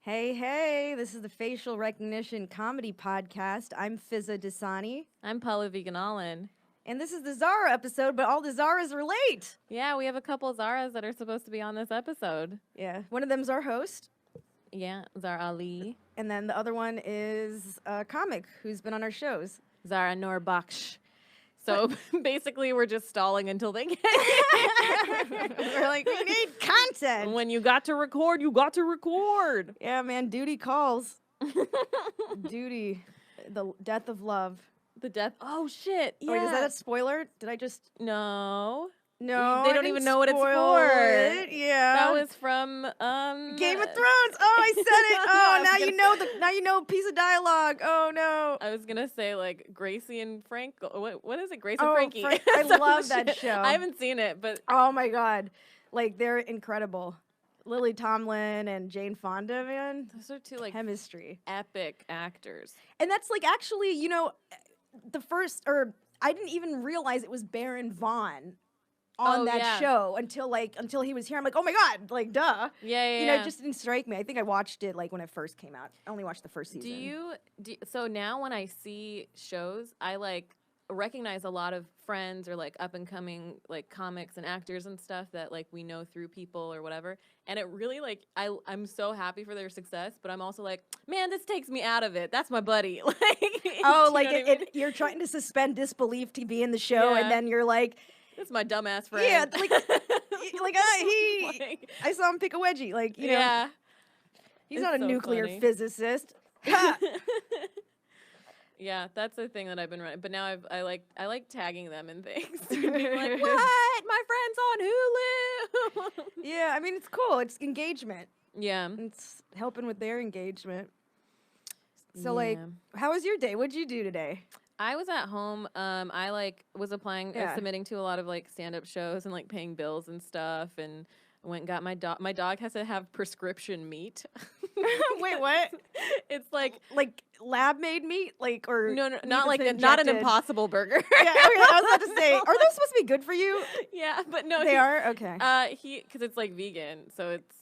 Hey, hey, this is the Facial Recognition Comedy Podcast. I'm Fizza Dasani. I'm Paula Veganalin. And this is the Zara episode, but all the Zaras are late. Yeah, we have a couple Zaras that are supposed to be on this episode. Yeah, one of them's our host. Yeah, Zara Ali. And then the other one is a comic who's been on our shows. Zara Norbaksh. So basically, we're just stalling until they get We're like, we need content. When you got to record, you got to record. Yeah, man, duty calls. Duty. The death of love. The death. Oh, shit. Yeah. Wait, is that a spoiler? Did I just... No. No, They I don't didn't even know what it's spoil for. it. Yeah. That was from Game of Thrones. Oh, I said it. Oh, I was now you know a piece of dialogue. Oh no. I was gonna say like Gracie and Frank. What is it? Grace and Frankie. I Some love that shit. show. I haven't seen it, but Oh my god, like they're incredible. Lily Tomlin and Jane Fonda, man. those are two like Chemistry. epic actors. And that's like actually, you know, I didn't even realize it was Baron Vaughn on that show until he was here. I'm like, oh my god, like duh. Yeah. You know, it just didn't strike me. I think I watched it like when it first came out. I only watched the first season. So now when I see shows, I like recognize a lot of friends or like up and coming like comics and actors and stuff that like we know through people or whatever. And it really like I'm so happy for their success, but I'm also like, man, this takes me out of it. That's my buddy. Like oh, like you're trying to suspend disbelief to be in the show, and then you're like, that's my dumbass friend. yeah, I saw him pick a wedgie, like you know, he's not a nuclear physicist. Yeah, that's the thing that I've been running. But now I like tagging them in things. Being like, what? My friend's on Hulu. Yeah, I mean it's cool. It's engagement. Yeah, it's helping with their engagement. So like, how was your day? What'd you do today? I was at home. I like was applying, submitting to a lot of like stand-up shows and like paying bills and stuff, and went and got my dog. My dog has to have prescription meat. Wait, what? It's like lab made meat, like or no, not like not an Impossible Burger. Yeah, I was about to say, are those supposed to be good for you? Yeah, but no, they are okay. Because it's like vegan, so it's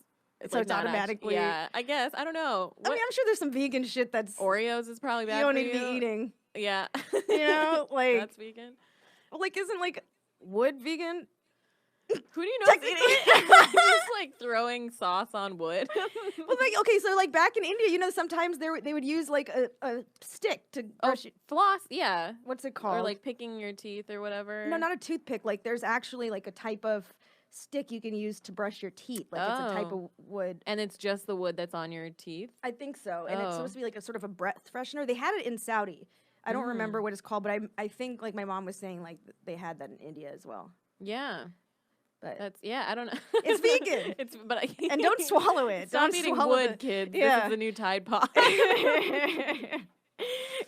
so like it's automatically. Yeah, I guess I don't know. I mean, I'm sure there's some vegan shit that's Oreos is probably bad. You don't for need to be eating. Yeah, you know, like that's vegan. Well, like isn't like wood vegan? Who do you know is eating it? Just like throwing sauce on wood. Well, like okay, so like back in India, you know, sometimes they would use like a stick to brush floss. Yeah, what's it called? Or like picking your teeth or whatever. No, not a toothpick. Like there's actually like a type of stick you can use to brush your teeth. Like it's a type of wood. And it's just the wood that's on your teeth? I think so. And it's supposed to be like a sort of a breath freshener. They had it in Saudi. I don't remember what it's called, but I think like my mom was saying like they had that in India as well. Yeah. But that's I don't know. It's vegan. And don't swallow it. Stop don't eating swallow wood, kids. Yeah. This is the new Tide Pod.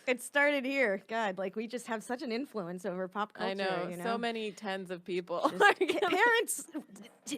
It started here. God, like we just have such an influence over pop culture. I know. You know? So many tens of people. Parents,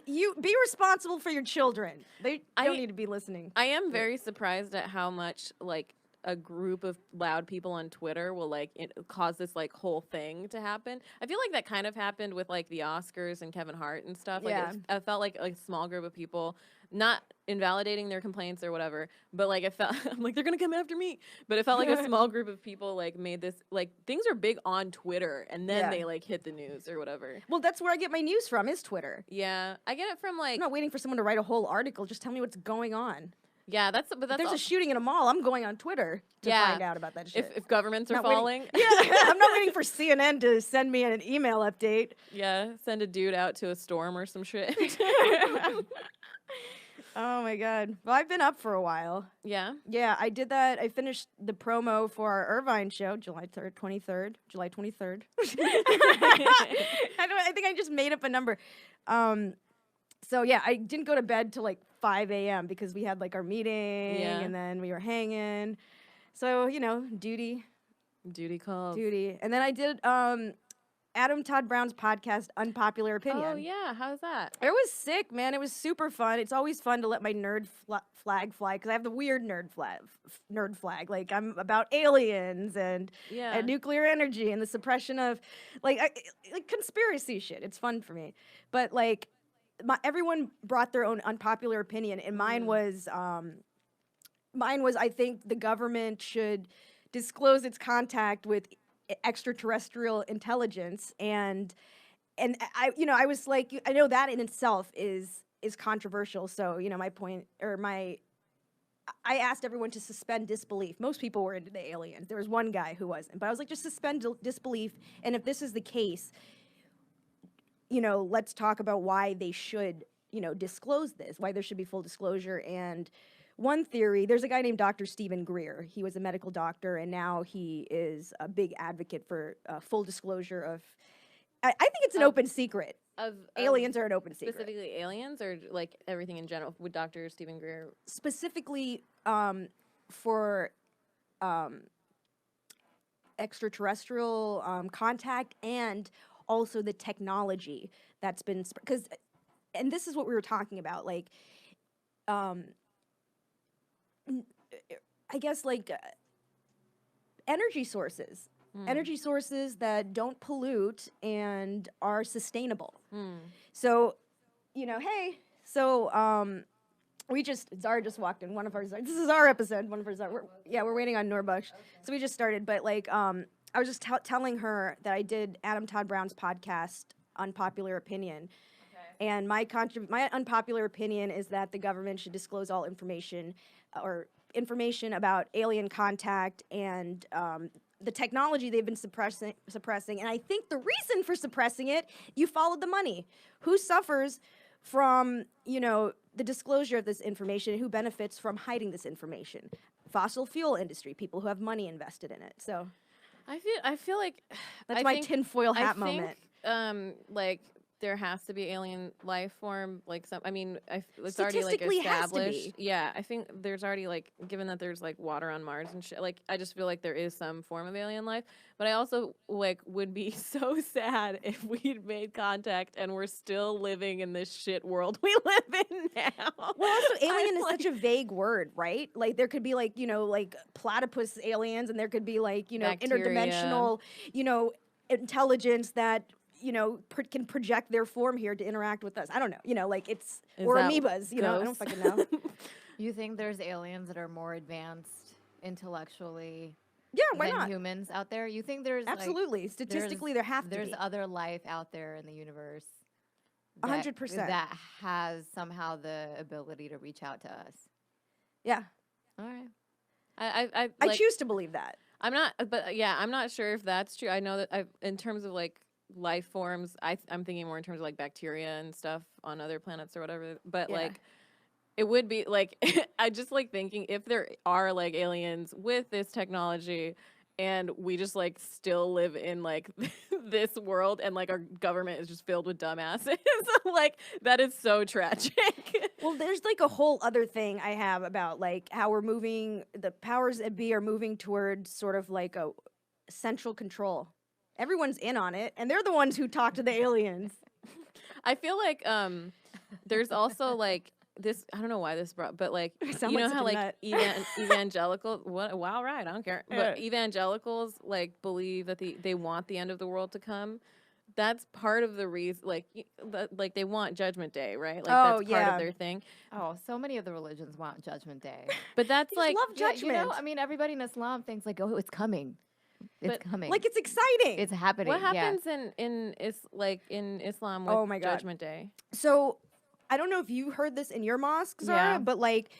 you be responsible for your children. They don't need to be listening. I am very surprised at how much like a group of loud people on Twitter will like cause this like whole thing to happen. I feel like that kind of happened with like the Oscars and Kevin Hart and stuff. Like I felt like a small group of people, not invalidating their complaints or whatever, but like it felt I'm like they're gonna come after me. But it felt like a small group of people like made this like things are big on Twitter and then they like hit the news or whatever. Well, that's where I get my news from is Twitter. Yeah, I get it from like I'm not waiting for someone to write a whole article. Just tell me what's going on. Yeah, that's if there's a shooting in a mall, I'm going on Twitter to find out about that shit. If governments are falling. I'm not waiting for CNN to send me an email update. Yeah, send a dude out to a storm or some shit. Oh my god. Well, I've been up for a while. Yeah? Yeah, I did that. I finished the promo for our Irvine show, July 23rd. I think I just made up a number. So yeah, I didn't go to bed till like 5 a.m. because we had like our meeting and then we were hanging. So, you know, duty calls. And then I did Adam Todd Brown's podcast, Unpopular Opinion. Oh yeah, how's that? It was sick, man. It was super fun. It's always fun to let my nerd flag fly because I have the weird nerd flag. Like I'm about aliens and nuclear energy and the suppression of like conspiracy shit. It's fun for me, but like everyone brought their own unpopular opinion, and mine was mine was, I think the government should disclose its contact with extraterrestrial intelligence, and I was like, I know that in itself is controversial. So, my point, or I asked everyone to suspend disbelief. Most people were into the aliens. There was one guy who wasn't, but I was like, just suspend disbelief. And if this is the case, let's talk about why they should, disclose this, why there should be full disclosure. And one theory, there's a guy named Dr. Stephen Greer. He was a medical doctor, and now he is a big advocate for full disclosure of, I think it's an open secret. Aliens are an open secret. Specifically aliens, or like everything in general? Would Dr. Stephen Greer specifically for extraterrestrial contact, and also the technology that's been because, and this is what we were talking about, like, I guess like energy sources. Energy sources that don't pollute and are sustainable. So, Zara just walked in. This is our episode. One of our Zara. We're waiting on Norbush. Okay. So we just started, but like, I was just telling her that I did Adam Todd Brown's podcast, Unpopular Opinion. Okay. And my unpopular opinion is that the government should disclose all information about alien contact and the technology they've been suppressing. And I think the reason for suppressing it, you followed the money. Who suffers from, the disclosure of this information? Who benefits from hiding this information? Fossil fuel industry, people who have money invested in it. So I feel like that's my tinfoil hat moment. Like, there has to be alien life form, like it's already like established. Has to be. Yeah, I think there's already, like, given that there's like water on Mars and shit, like I just feel like there is some form of alien life. But I also like would be so sad if we'd made contact and we're still living in this shit world we live in now. Well, also alien is such a vague word, right? Like there could be like, like platypus aliens, and there could be like, Bacteria. Interdimensional, intelligence that can project their form here to interact with us. I don't know, like it's, or amoebas, I don't fucking know. You think there's aliens that are more advanced intellectually why than not? Humans out there? You think there's absolutely, like, statistically there have to be. There's other life out there in the universe 100% that has somehow the ability to reach out to us. Yeah. All right. I choose to believe that. I'm not sure if that's true. I know that in terms of like life forms, I'm thinking more in terms of like bacteria and stuff on other planets or whatever. But like, it would be like, I just like thinking if there are like aliens with this technology and we just like still live in like this world and like our government is just filled with dumbasses, like that is so tragic. Well, there's like a whole other thing I have about like how we're moving, the powers that be are moving towards sort of like a central control. Everyone's in on it, and they're the ones who talk to the aliens. I feel like there's also like this. I don't know why this brought, but like you know how like evangelicals. Wow, right? I don't care. But evangelicals like believe that they want the end of the world to come. That's part of the reason. Like they want Judgment Day, right? Like that's part of their thing. Oh, so many of the religions want Judgment Day. But that's like love judgment. I mean, everybody in Islam thinks like, oh, it's coming. It's coming. Like it's exciting. It's happening. What happens in Islam with Judgment Day? So I don't know if you heard this in your mosque, Zara, but like,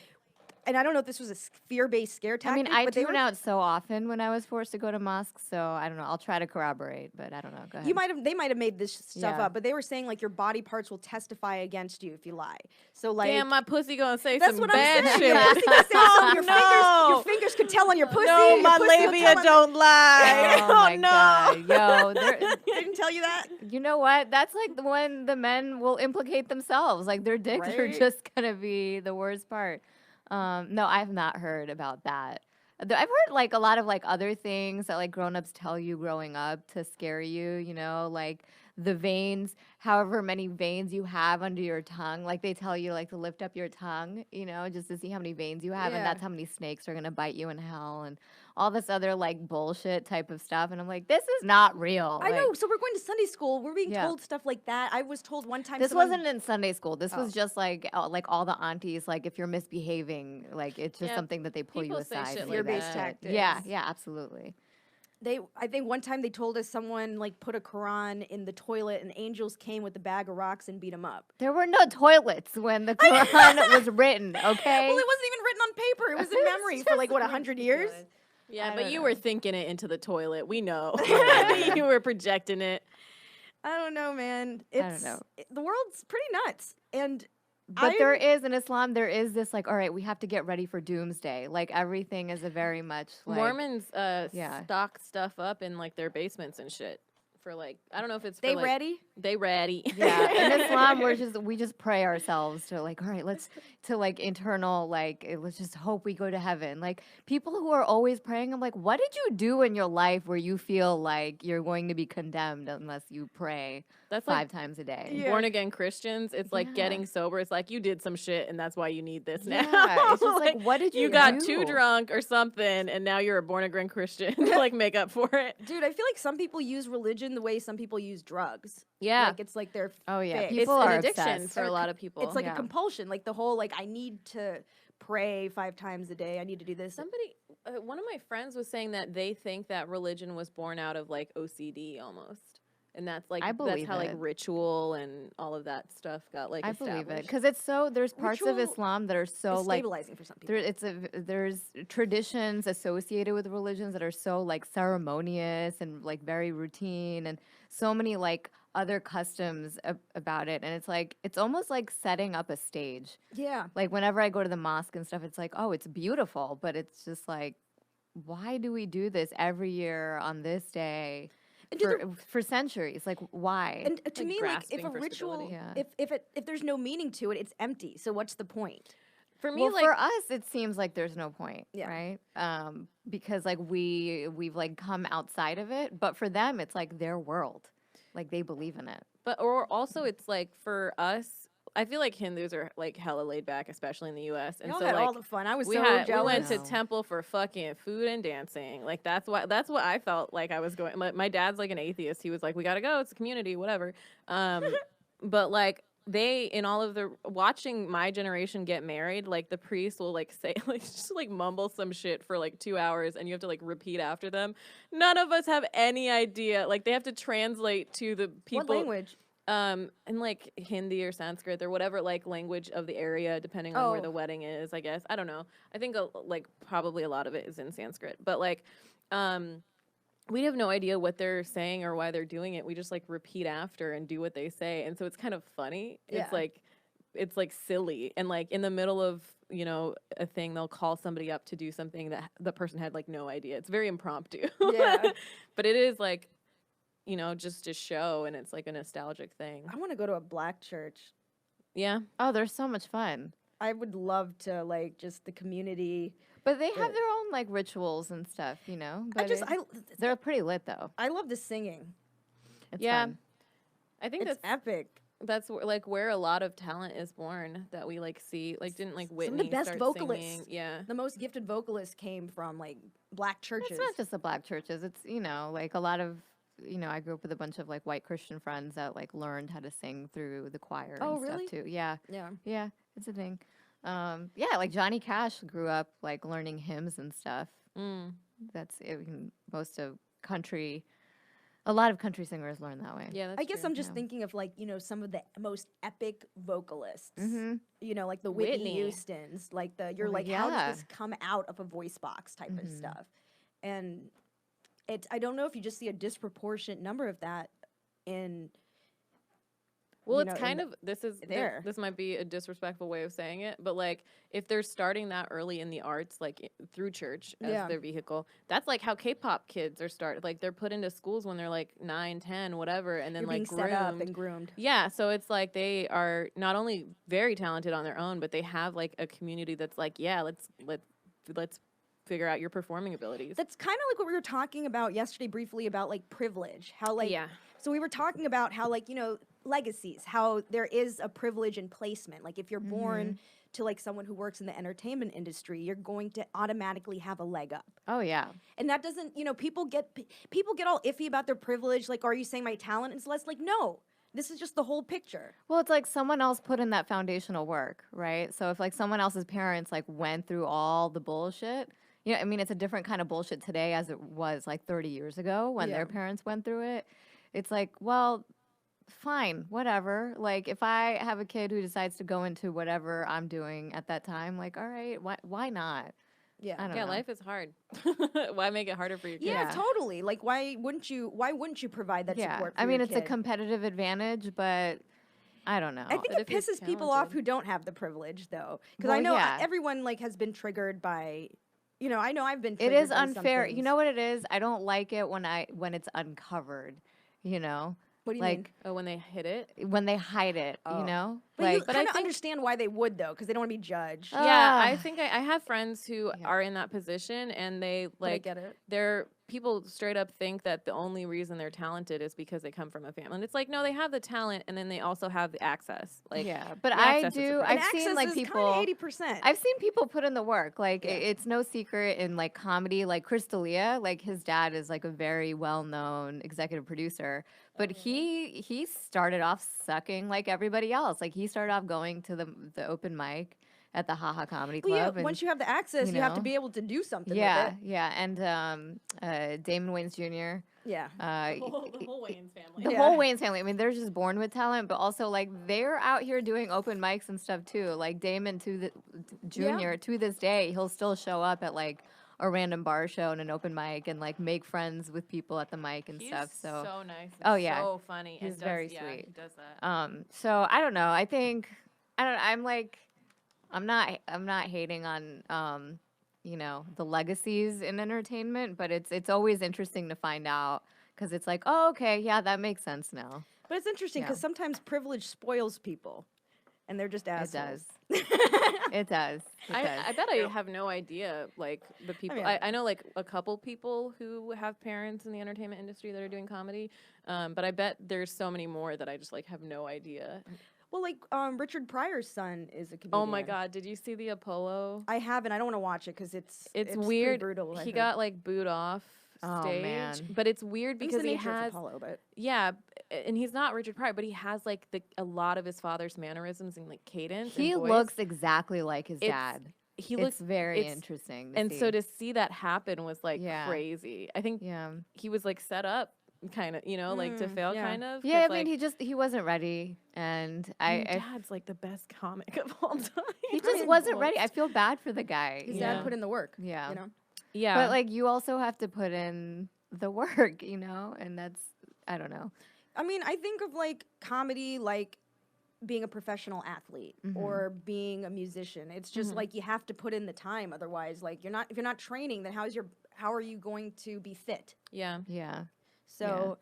and I don't know if this was a fear-based scare tactic. I mean, I tune out so often when I was forced to go to mosques, so I don't know. I'll try to corroborate, but I don't know. Go ahead. They might have made this stuff up, but they were saying like your body parts will testify against you if you lie. So like, damn, my pussy gonna say that's some what bad I'm saying. shit. Your pussy gonna say something. Your fingers could tell on your pussy. No, your my pussy labia don't lie. Oh my God. Yo, didn't tell you that. You know what? That's like when the men will implicate themselves. Like their dicks are just gonna be the worst part. No, I've not heard about that. I've heard like a lot of like other things that like grown-ups tell you growing up to scare you, like the veins, however many veins you have under your tongue. Like they tell you like to lift up your tongue, you know, just to see how many veins you have, and that's how many snakes are gonna bite you in hell, and all this other like bullshit type of stuff. And I'm like, this is not real. I know. So we're going to Sunday school. We're being told stuff like that. I was told one time. This wasn't in Sunday school. This was just like all the aunties. Like if you're misbehaving, like it's just something that they pull you aside. Fear-based tactics. Yeah, absolutely. I think one time they told us someone like put a Quran in the toilet and angels came with a bag of rocks and beat them up. There were no toilets when the Quran was written, okay? Well, it wasn't even written on paper. It was in memory for like, what, 100 years? Yeah, but you were thinking it into the toilet. We know. You were projecting it. I don't know, man. I don't know. The world's pretty nuts. But there is, in Islam, there is this, like, all right, we have to get ready for doomsday. Like, everything is a very much, like... Mormons stock stuff up in, like, their basements and shit. For, like, I don't know if it's for, They like... ready? They ready. Yeah, in Islam, we just pray ourselves to, like, all right, let's just hope we go to heaven. Like, people who are always praying, I'm like, what did you do in your life where you feel like you're going to be condemned unless you pray that's 5 like times a day? Yeah. Born again Christians, it's like getting sober. It's like you did some shit and that's why you need this now. Yeah, it's just like, what did you do? You got too drunk or something and now you're a born again Christian to like make up for it. Dude, I feel like some people use religion the way some people use drugs. Yeah. Like it's like their It's people are an addiction obsessed. for a lot of people. It's like a compulsion. Like the whole like I need to pray 5 times a day. I need to do this. Somebody, one of my friends was saying that they think that religion was born out of like OCD almost. And that's like, that's how like ritual and all of that stuff got like established. Believe it. Because it's so, there's parts of Islam that are so like. Stabilizing for some people. There's traditions associated with religions that are so like ceremonious and like very routine and so many like other customs about it. And it's like, it's almost like setting up a stage. Yeah. Like whenever I go to the mosque and stuff, it's like, oh, it's beautiful. But it's just like, why do we do this every year on this day? For centuries, like why? And to like me, like if a for ritual, if there's no meaning to it, it's empty. So what's the point? For me, well, like, for us, it seems like there's no point, Yeah. right? Because like we've like come outside of it, but for them, it's like their world, like they believe in it. But or also, it's like for us, I feel like Hindus are like hella laid back, especially in the U.S. And Y'all so had like all the fun. I was we jealous. went to temple for fucking food and dancing. Like that's what I felt like I was going. My dad's like an atheist. He was like, we gotta go. It's a community, whatever. But like they in all of the watching my generation get married, like the priest will like say like just like mumble some shit for like 2 hours, and you have to like repeat after them. None of us have any idea. Like they have to translate to the people. What language? And like Hindi or Sanskrit or whatever like language of the area, depending on where the wedding is, I guess. I don't know. I think like probably a lot of it is in Sanskrit, but like, we have no idea what they're saying or why they're doing it. We just like repeat after and do what they say, and so it's kind of funny. Yeah. It's like silly, and like in the middle of a thing, they'll call somebody up to do something that the person had like no idea. It's very impromptu. Yeah, but it is like. Just to show, and it's like a nostalgic thing. I want to go to a black church. Yeah. Oh, they're so much fun. I would love to like just the community. But they have their own like rituals and stuff, But they're pretty lit though. I love the singing. It's fun. I think It's epic. That's like where a lot of talent is born that we like see. Like didn't like Whitney Some of the best start vocalists. singing? Yeah. The most gifted vocalists came from like black churches. It's not just the black churches. It's like a lot of. I grew up with a bunch of like white Christian friends that like learned how to sing through the choir and really? stuff too. Yeah. Yeah. Yeah, it's a thing. Like Johnny Cash grew up like learning hymns and stuff. That's most of country. A lot of country singers learn that way. Yeah, that's I guess true. I'm just thinking of like some of the most epic vocalists. Mm-hmm. Like the Whitney Houstons, like how does this come out of a voice box type of stuff, and. I don't know if you just see a disproportionate number of that in. Well, it's kind of this might be a disrespectful way of saying it, but like if they're starting that early in the arts, like through church as their vehicle, that's like how K-pop kids are started. Like they're put into schools when they're like 9, 10, whatever, and then like set up and groomed. Yeah, so it's like they are not only very talented on their own, but they have like a community that's like, yeah, let's figure out your performing abilities. That's kind of like what we were talking about yesterday briefly about like privilege. How like So we were talking about how, like, you know, legacies, how there is a privilege in placement. Like, if you're born to, like, someone who works in the entertainment industry, you're going to automatically have a leg up. Oh, yeah. And that doesn't, you know, people get all iffy about their privilege. Like, are you saying my talent is less? Like, no. This is just the whole picture. Well, it's like someone else put in that foundational work, right? So if like someone else's parents like went through all the bullshit, you know, I mean, it's a different kind of bullshit today as it was like 30 years ago when their parents went through it. It's like, well, fine, whatever. Like if I have a kid who decides to go into whatever I'm doing at that time, like, all right, why not? Yeah. I don't know. Life is hard. Why make it harder for your kids? Yeah, totally. Like, why wouldn't you provide that support for I mean, your it's kid? a competitive advantage, but I don't know. I think it pisses people off who don't have the privilege, though. Because Well, I know yeah. everyone, like, has been triggered by, you know, I know I've been It triggered is by some unfair. You things. know what it is? I don't like it when it's uncovered, you know? What do you like, mean? Oh, when they hit it? When they hide it, you know? But you Like, kind of understand why they would, though, because they don't want to be judged. Yeah, I think I have friends who are in that position, and they But I like get it. they're people straight up think that the only reason they're talented is because they come from a family. And it's like, no, they have the talent, and then they also have the access. Like, yeah, but the I access is do. the I've access seen like is people. kind of 80%. I've seen people put in the work. Like it's no secret in like comedy. Like Chris D'Elia, like his dad is like a very well-known executive producer, but he started off sucking like everybody else. Like he started off going to the open mic at the Haha Comedy Club. Well, yeah, and, once you have the access, you have to know, be able to do something yeah, with it. yeah, and Damon Wayans Jr. Yeah. the whole Wayans family. The whole Wayans family. I mean, they're just born with talent, but also like they're out here doing open mics and stuff too. Like Damon Jr. to this day, he'll still show up at like a random bar show and an open mic and like make friends with people at the mic and stuff. So nice. Oh, yeah. So funny. He's very sweet. He does that. So I don't know. I'm like I'm not hating on you know, the legacies in entertainment, but it's always interesting to find out because it's like, oh, okay, yeah, that makes sense now. But it's interesting because sometimes privilege spoils people, and they're just assholes. It does. I bet I have no idea, like, the people. mean, I know, like, a couple people who have parents in the entertainment industry that are doing comedy, but I bet there's so many more that I just, like, have no idea. Well, like, Richard Pryor's son is a comedian. Oh, my God. Did you see the Apollo? I haven't. I don't want to watch it because it's weird. pretty brutal. He got, like, booed off stage. man. But it's weird because he of has... Apollo, but Yeah, and he's not Richard Pryor, but he has, like, a lot of his father's mannerisms and, like, cadence He and voice. looks exactly like his dad. He looks very interesting. And so to see that happen was, like, Yeah. crazy. I think he was, like, set up kind of, you know, like to fail kind of. Yeah, I 'cause, mean, like, he wasn't ready, and Dad's like the best comic of all time. he just wasn't ready. I feel bad for the guy. his dad put in the work. Yeah. You know? Yeah. But like you also have to put in the work, you know, and that's I don't know. I mean, I think of like comedy like being a professional athlete or being a musician. It's just like you have to put in the time, otherwise, like if you're not training, then how are you going to be fit? Yeah. Yeah. So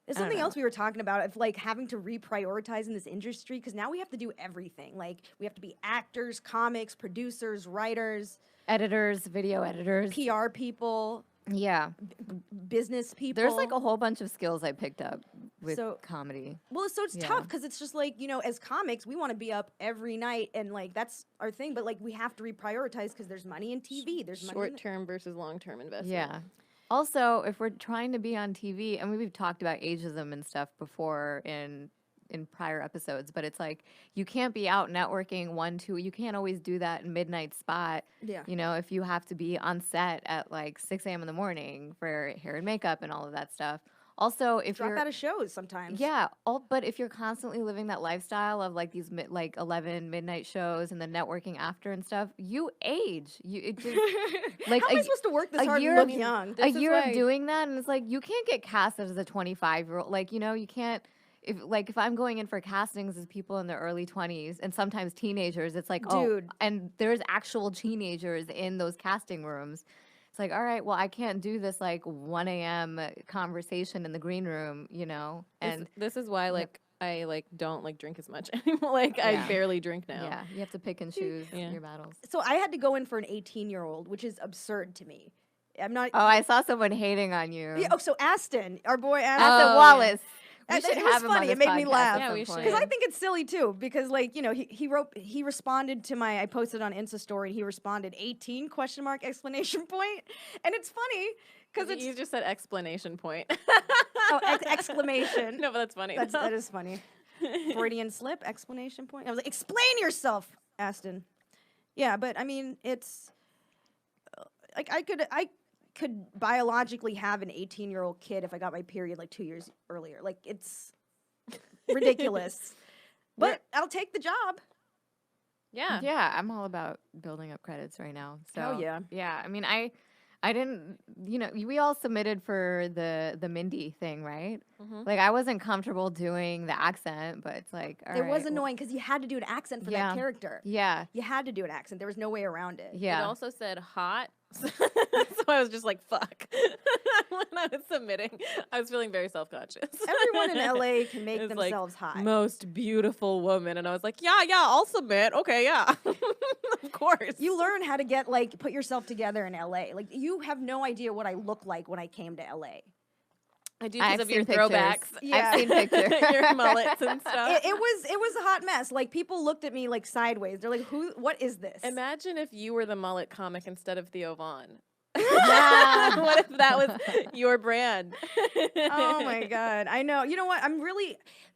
there's something else we were talking about of like having to reprioritize in this industry because now we have to do everything. Like we have to be actors, comics, producers, writers, Editors, video editors, PR people, yeah, business people. There's like a whole bunch of skills I picked up with So- comedy. Well, so it's tough because it's just like, you know, as comics, we want to be up every night and like that's our thing. But like we have to reprioritize because there's money in TV. There's money. Short term versus long term investment. Yeah. Also, if we're trying to be on TV, and we've talked about ageism and stuff before in prior episodes, but it's like you can't be out networking 1-2. You can't always do that midnight spot. Yeah. You know, if you have to be on set at like 6 a.m. in the morning for hair and makeup and all of that stuff. Also, if Drop you're out of shows sometimes. yeah, but if you're constantly living that lifestyle of like these 11 midnight shows and then networking after and stuff, you age. It just like How am I supposed to work this a hard year and of- look young? a year of doing that, and it's like you can't get cast as a 25-year-old. Like, you know, you can't. If I'm going in for castings as people in their early 20s and sometimes teenagers, it's like, Dude. oh, and there's actual teenagers in those casting rooms. It's like, all right, well, I can't do this like 1 a.m. conversation in the green room, you know? And this is why like I like don't like drink as much anymore. Like I barely drink now. yeah, you have to pick and choose your battles. So I had to go in for an 18-year-old, which is absurd to me. I'm not. Oh, I saw someone hating on you. Yeah, so Aston, our boy Aston. Aston Wallace. It was funny. It made me laugh. Yeah, we should. Because I think it's silly too. Because like he responded to I posted on Insta story, and he responded 18 question mark exclamation point, and it's funny because you just said explanation point. Oh, exclamation. No, but that's funny. That is funny. Freudian slip exclamation point. I was like, explain yourself, Aston. Yeah, but I mean, it's like I could biologically have an 18-year-old kid if I got my period like 2 years earlier. Like, it's ridiculous. But I'll take the job. Yeah. Yeah, I'm all about building up credits right now. So Hell yeah. Yeah, I mean, I didn't, we all submitted for the Mindy thing, right? Mm-hmm. Like, I wasn't comfortable doing the accent, but it's like, all right. It was annoying because you had to do an accent for that character. Yeah. You had to do an accent. There was no way around it. Yeah. It also said hot. So I was just like, fuck. When I was submitting, I was feeling very self-conscious. Everyone in LA can make themselves like, hot. Most beautiful woman. And I was like, yeah, I'll submit. Okay, yeah. Of course. You learn how to put yourself together in LA. Like, you have no idea what I look like when I came to LA. I do because of your pictures. throwbacks. Yeah. I've seen pictures. Your mullets and stuff. It was a hot mess. Like, people looked at me like sideways. They're like, what is this? Imagine if you were the mullet comic instead of Theo Vaughn. Yeah. What if that was your brand? Oh my God. I know. You know what?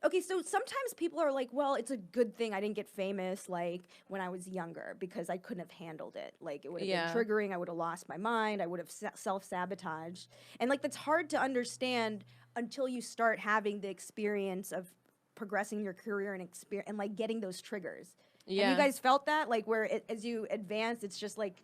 Okay, so sometimes people are like, well, it's a good thing I didn't get famous like when I was younger because I couldn't have handled it. Like, it would have been triggering. I would have lost my mind. I would have self-sabotaged. And like, that's hard to understand until you start having the experience of progressing your career and like getting those triggers. Yeah. Have you guys felt that? Like, where as you advance, it's just like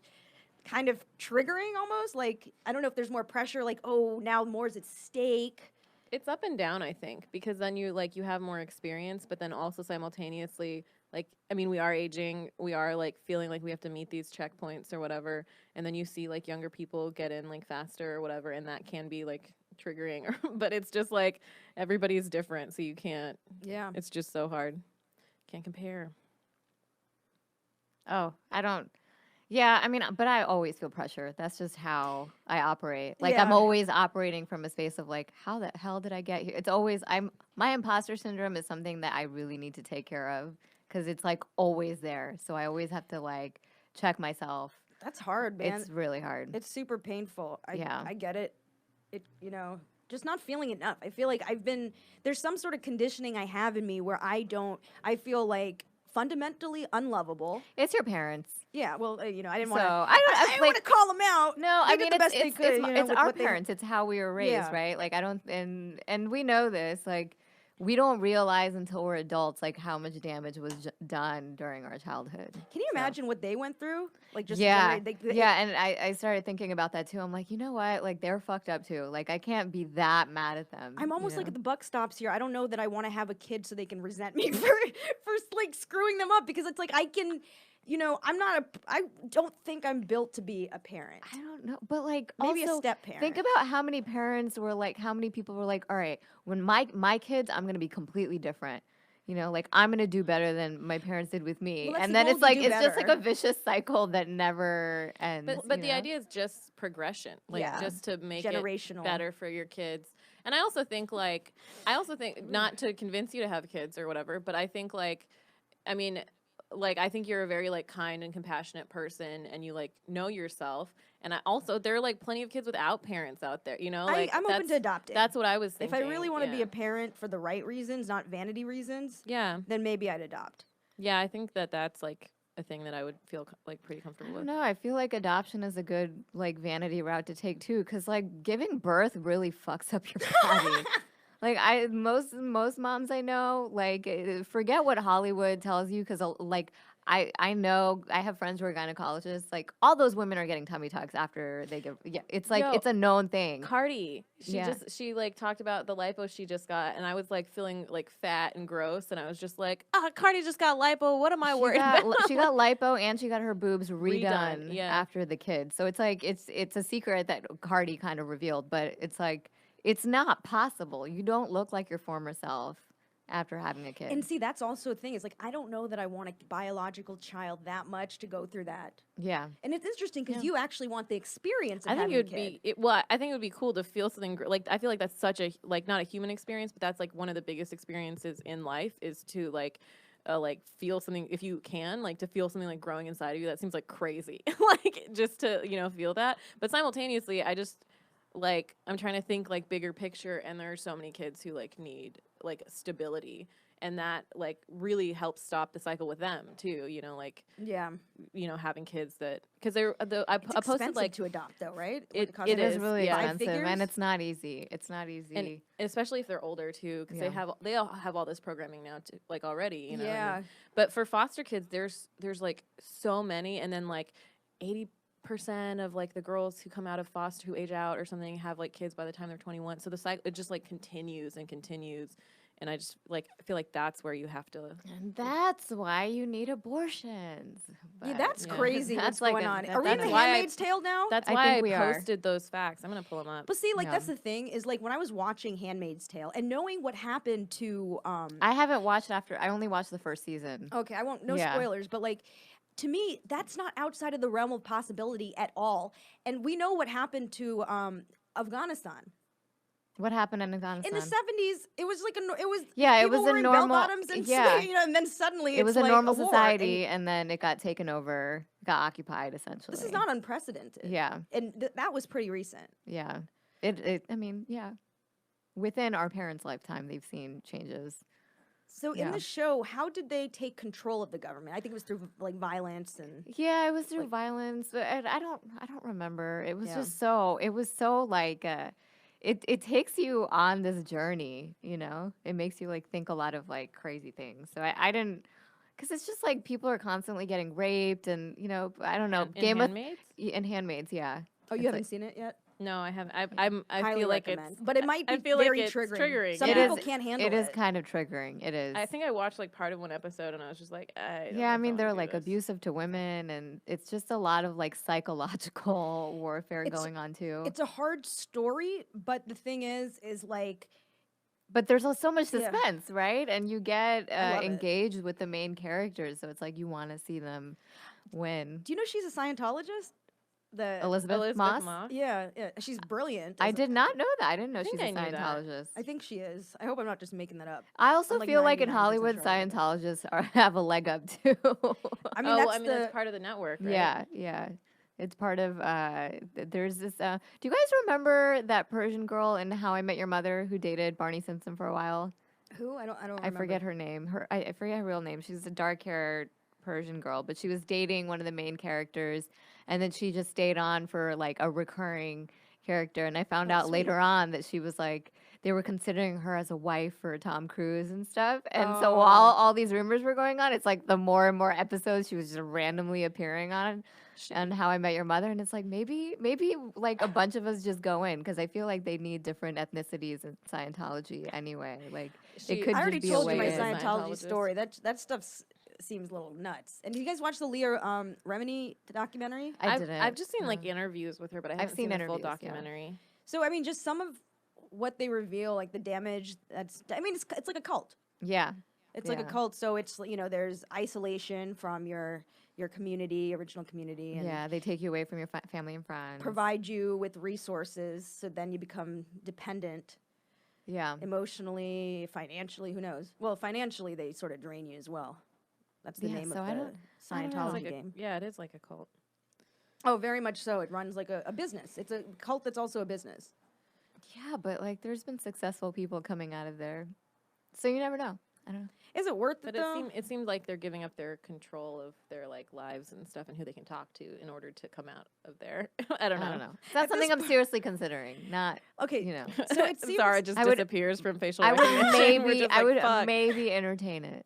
kind of triggering almost? Like, I don't know if there's more pressure, like, oh, now more is at stake. It's up and down, I think, because then you have more experience, but then also simultaneously, like, I mean, we are aging, we are like feeling like we have to meet these checkpoints or whatever, and then you see like younger people get in like faster or whatever, and that can be like triggering, but it's just like everybody's different, so you can't. Yeah. It's just so hard. Can't compare. Oh, I don't. Yeah, I mean, but I always feel pressure. That's just how I operate. Like, I'm always operating from a space of like, how the hell did I get here? It's always, my imposter syndrome is something that I really need to take care of because it's like always there. So I always have to like check myself. That's hard, man. It's really hard. It's super painful. I get it. Just not feeling enough. I feel like there's some sort of conditioning I have in me where I feel like fundamentally unlovable. It's your parents. Yeah, well, I didn't want to. I didn't want to call them out. No, I mean, it's our they, parents. It's how we were raised, right? Like, I don't, and we know this. Like, we don't realize until we're adults, like, how much damage was done during our childhood. Can you imagine what they went through? Like, just yeah, and I started thinking about that too. I'm like, you know what? Like, they're fucked up too. Like, I can't be that mad at them. I'm almost like, the buck stops here. I don't know that I want to have a kid so they can resent me for like screwing them up, because it's like I can. I don't think I'm built to be a parent. I don't know. But like, maybe also, a step parent. Think about how many parents were like, how many people were like, all right, when my kids, I'm going to be completely different. Like, I'm going to do better than my parents did with me. Well, and then it's like, it's just like a vicious cycle that never ends. But the idea is just progression. Like, just to make it better for your kids. And I also think not to convince you to have kids or whatever, but I think I think you're a very like kind and compassionate person, and you like know yourself. And there are like plenty of kids without parents out there, Like, I'm open to adopting. That's what I was thinking. If I really want to be a parent for the right reasons, not vanity reasons, then maybe I'd adopt. Yeah, I think that's like a thing that I would feel like pretty comfortable with. No, I feel like adoption is a good like vanity route to take too, because like giving birth really fucks up your body. Like, most moms I know, like, forget what Hollywood tells you, because like I know I have friends who are gynecologists. Like, all those women are getting tummy tucks after they give. Yeah, it's like it's a known thing. Cardi, she like talked about the lipo she just got, and I was like feeling like fat and gross, and I was just like, Cardi just got lipo. What am I worried about? She got lipo, and she got her boobs redone after the kid. So it's like it's a secret that Cardi kind of revealed, but it's like, it's not possible. You don't look like your former self. after having a kid. And see, that's also a thing. It's like, I don't know that I want a biological child that much to go through that. Yeah. And it's interesting because you actually want the experience of I think having it would a kid. I think it would be cool to feel something like, I feel like that's such a, like, not a human experience, but that's like one of the biggest experiences in life is to like feel something, if you can, like to feel something like growing inside of you. That seems like crazy. Like just to, you know, feel that. But simultaneously, I just, like, I'm trying to think like bigger picture, and there are so many kids who like need like stability, and that like really helps stop the cycle with them too, you know, like, you know, having kids that, because I posted like to adopt though, right? It is really expensive, and it's not easy. It's not easy, and especially if they're older too, because they all have all this programming now to, like, already, you know. But for foster kids, there's like so many, and then like 80% of like the girls who come out of foster, who age out or something, have like kids by the time they're 21. So the cycle, it just like continues and continues. And I just like feel like that's where you have to. And that's why you need abortions. But that's crazy. That's what's like going on. Are we in The Handmaid's Tale now? That's why I posted those facts. I'm gonna pull them up. But see, like that's the thing is like when I was watching Handmaid's Tale and knowing what happened to I haven't watched after. I only watched the first season. Okay, I won't. No spoilers. But like, to me, that's not outside of the realm of possibility at all. And we know what happened to Afghanistan. What happened in Afghanistan? In the 70s, it was like it was a normal bell-bottoms and you know, and then suddenly it was a like normal a war, society, and then it got taken over, got occupied essentially. This is not unprecedented. Yeah, and that was pretty recent. Yeah, I mean, yeah, within our parents' lifetime, they've seen changes. So in the show, how did they take control of the government? I think it was through like violence and it was through violence. But I don't remember. It was just so. It was so like. It takes you on this journey, you know? It makes you like think a lot of like crazy things. So I didn't, because it's just like people are constantly getting raped and, you know, I don't know. Handmaids? And Handmaids, yeah. Oh, you haven't seen it yet? No, I haven't. I feel like it's, but it might be very triggering. Some people can't handle it. It is kind of triggering. It is. I think I watched like part of one episode and I was just like, I don't I mean, they're like abusive to women, and it's just a lot of like psychological warfare going on too. It's a hard story, but the thing is like. But there's so much suspense, right? And you get engaged with the main characters, so it's like you want to see them win. Do you know she's a Scientologist? Elizabeth Moss? Yeah, she's brilliant. I did not know that. I didn't know she's a Scientologist. I think she is. I hope I'm not just making that up. I also feel like in Hollywood, Scientologists have a leg up too. I mean, that's part of the network, right? Yeah. It's part of. There's this. Do you guys remember that Persian girl in How I Met Your Mother who dated Barney Simpson for a while? Who? I don't. I forget her name. I forget her real name. She's a dark-haired Persian girl, but she was dating one of the main characters. And then she just stayed on for like a recurring character. And I found out later on that she was like, they were considering her as a wife for Tom Cruise and stuff. And so while all these rumors were going on, it's like the more and more episodes she was just randomly appearing on How I Met Your Mother. And it's like, maybe like a bunch of us just go in, because I feel like they need different ethnicities in Scientology anyway. Like it could I already just be told a you my way Scientology story. That stuff's seems a little nuts. And do you guys watch the Leah Remini documentary? I didn't. I've just seen like interviews with her, but I haven't seen the full documentary. So I mean, just some of what they reveal, like the damage. It's like a cult. Yeah, it's like a cult. So it's, you know, there's isolation from your community, original community. And they take you away from your family and friends. Provide you with resources, so then you become dependent. Yeah, emotionally, financially, who knows? Well, financially, they sort of drain you as well. That's the name of the Scientology game. It is like a cult. Oh, very much so. It runs like a business. It's a cult that's also a business. Yeah, but like there's been successful people coming out of there. So you never know. I don't know. Is it worth it, though? It seemed like they're giving up their control of their like lives and stuff and who they can talk to in order to come out of there. I don't know. It's not something I'm seriously considering. Not okay. You know. So it seems Zara just disappears from facial I recognition. would maybe entertain it.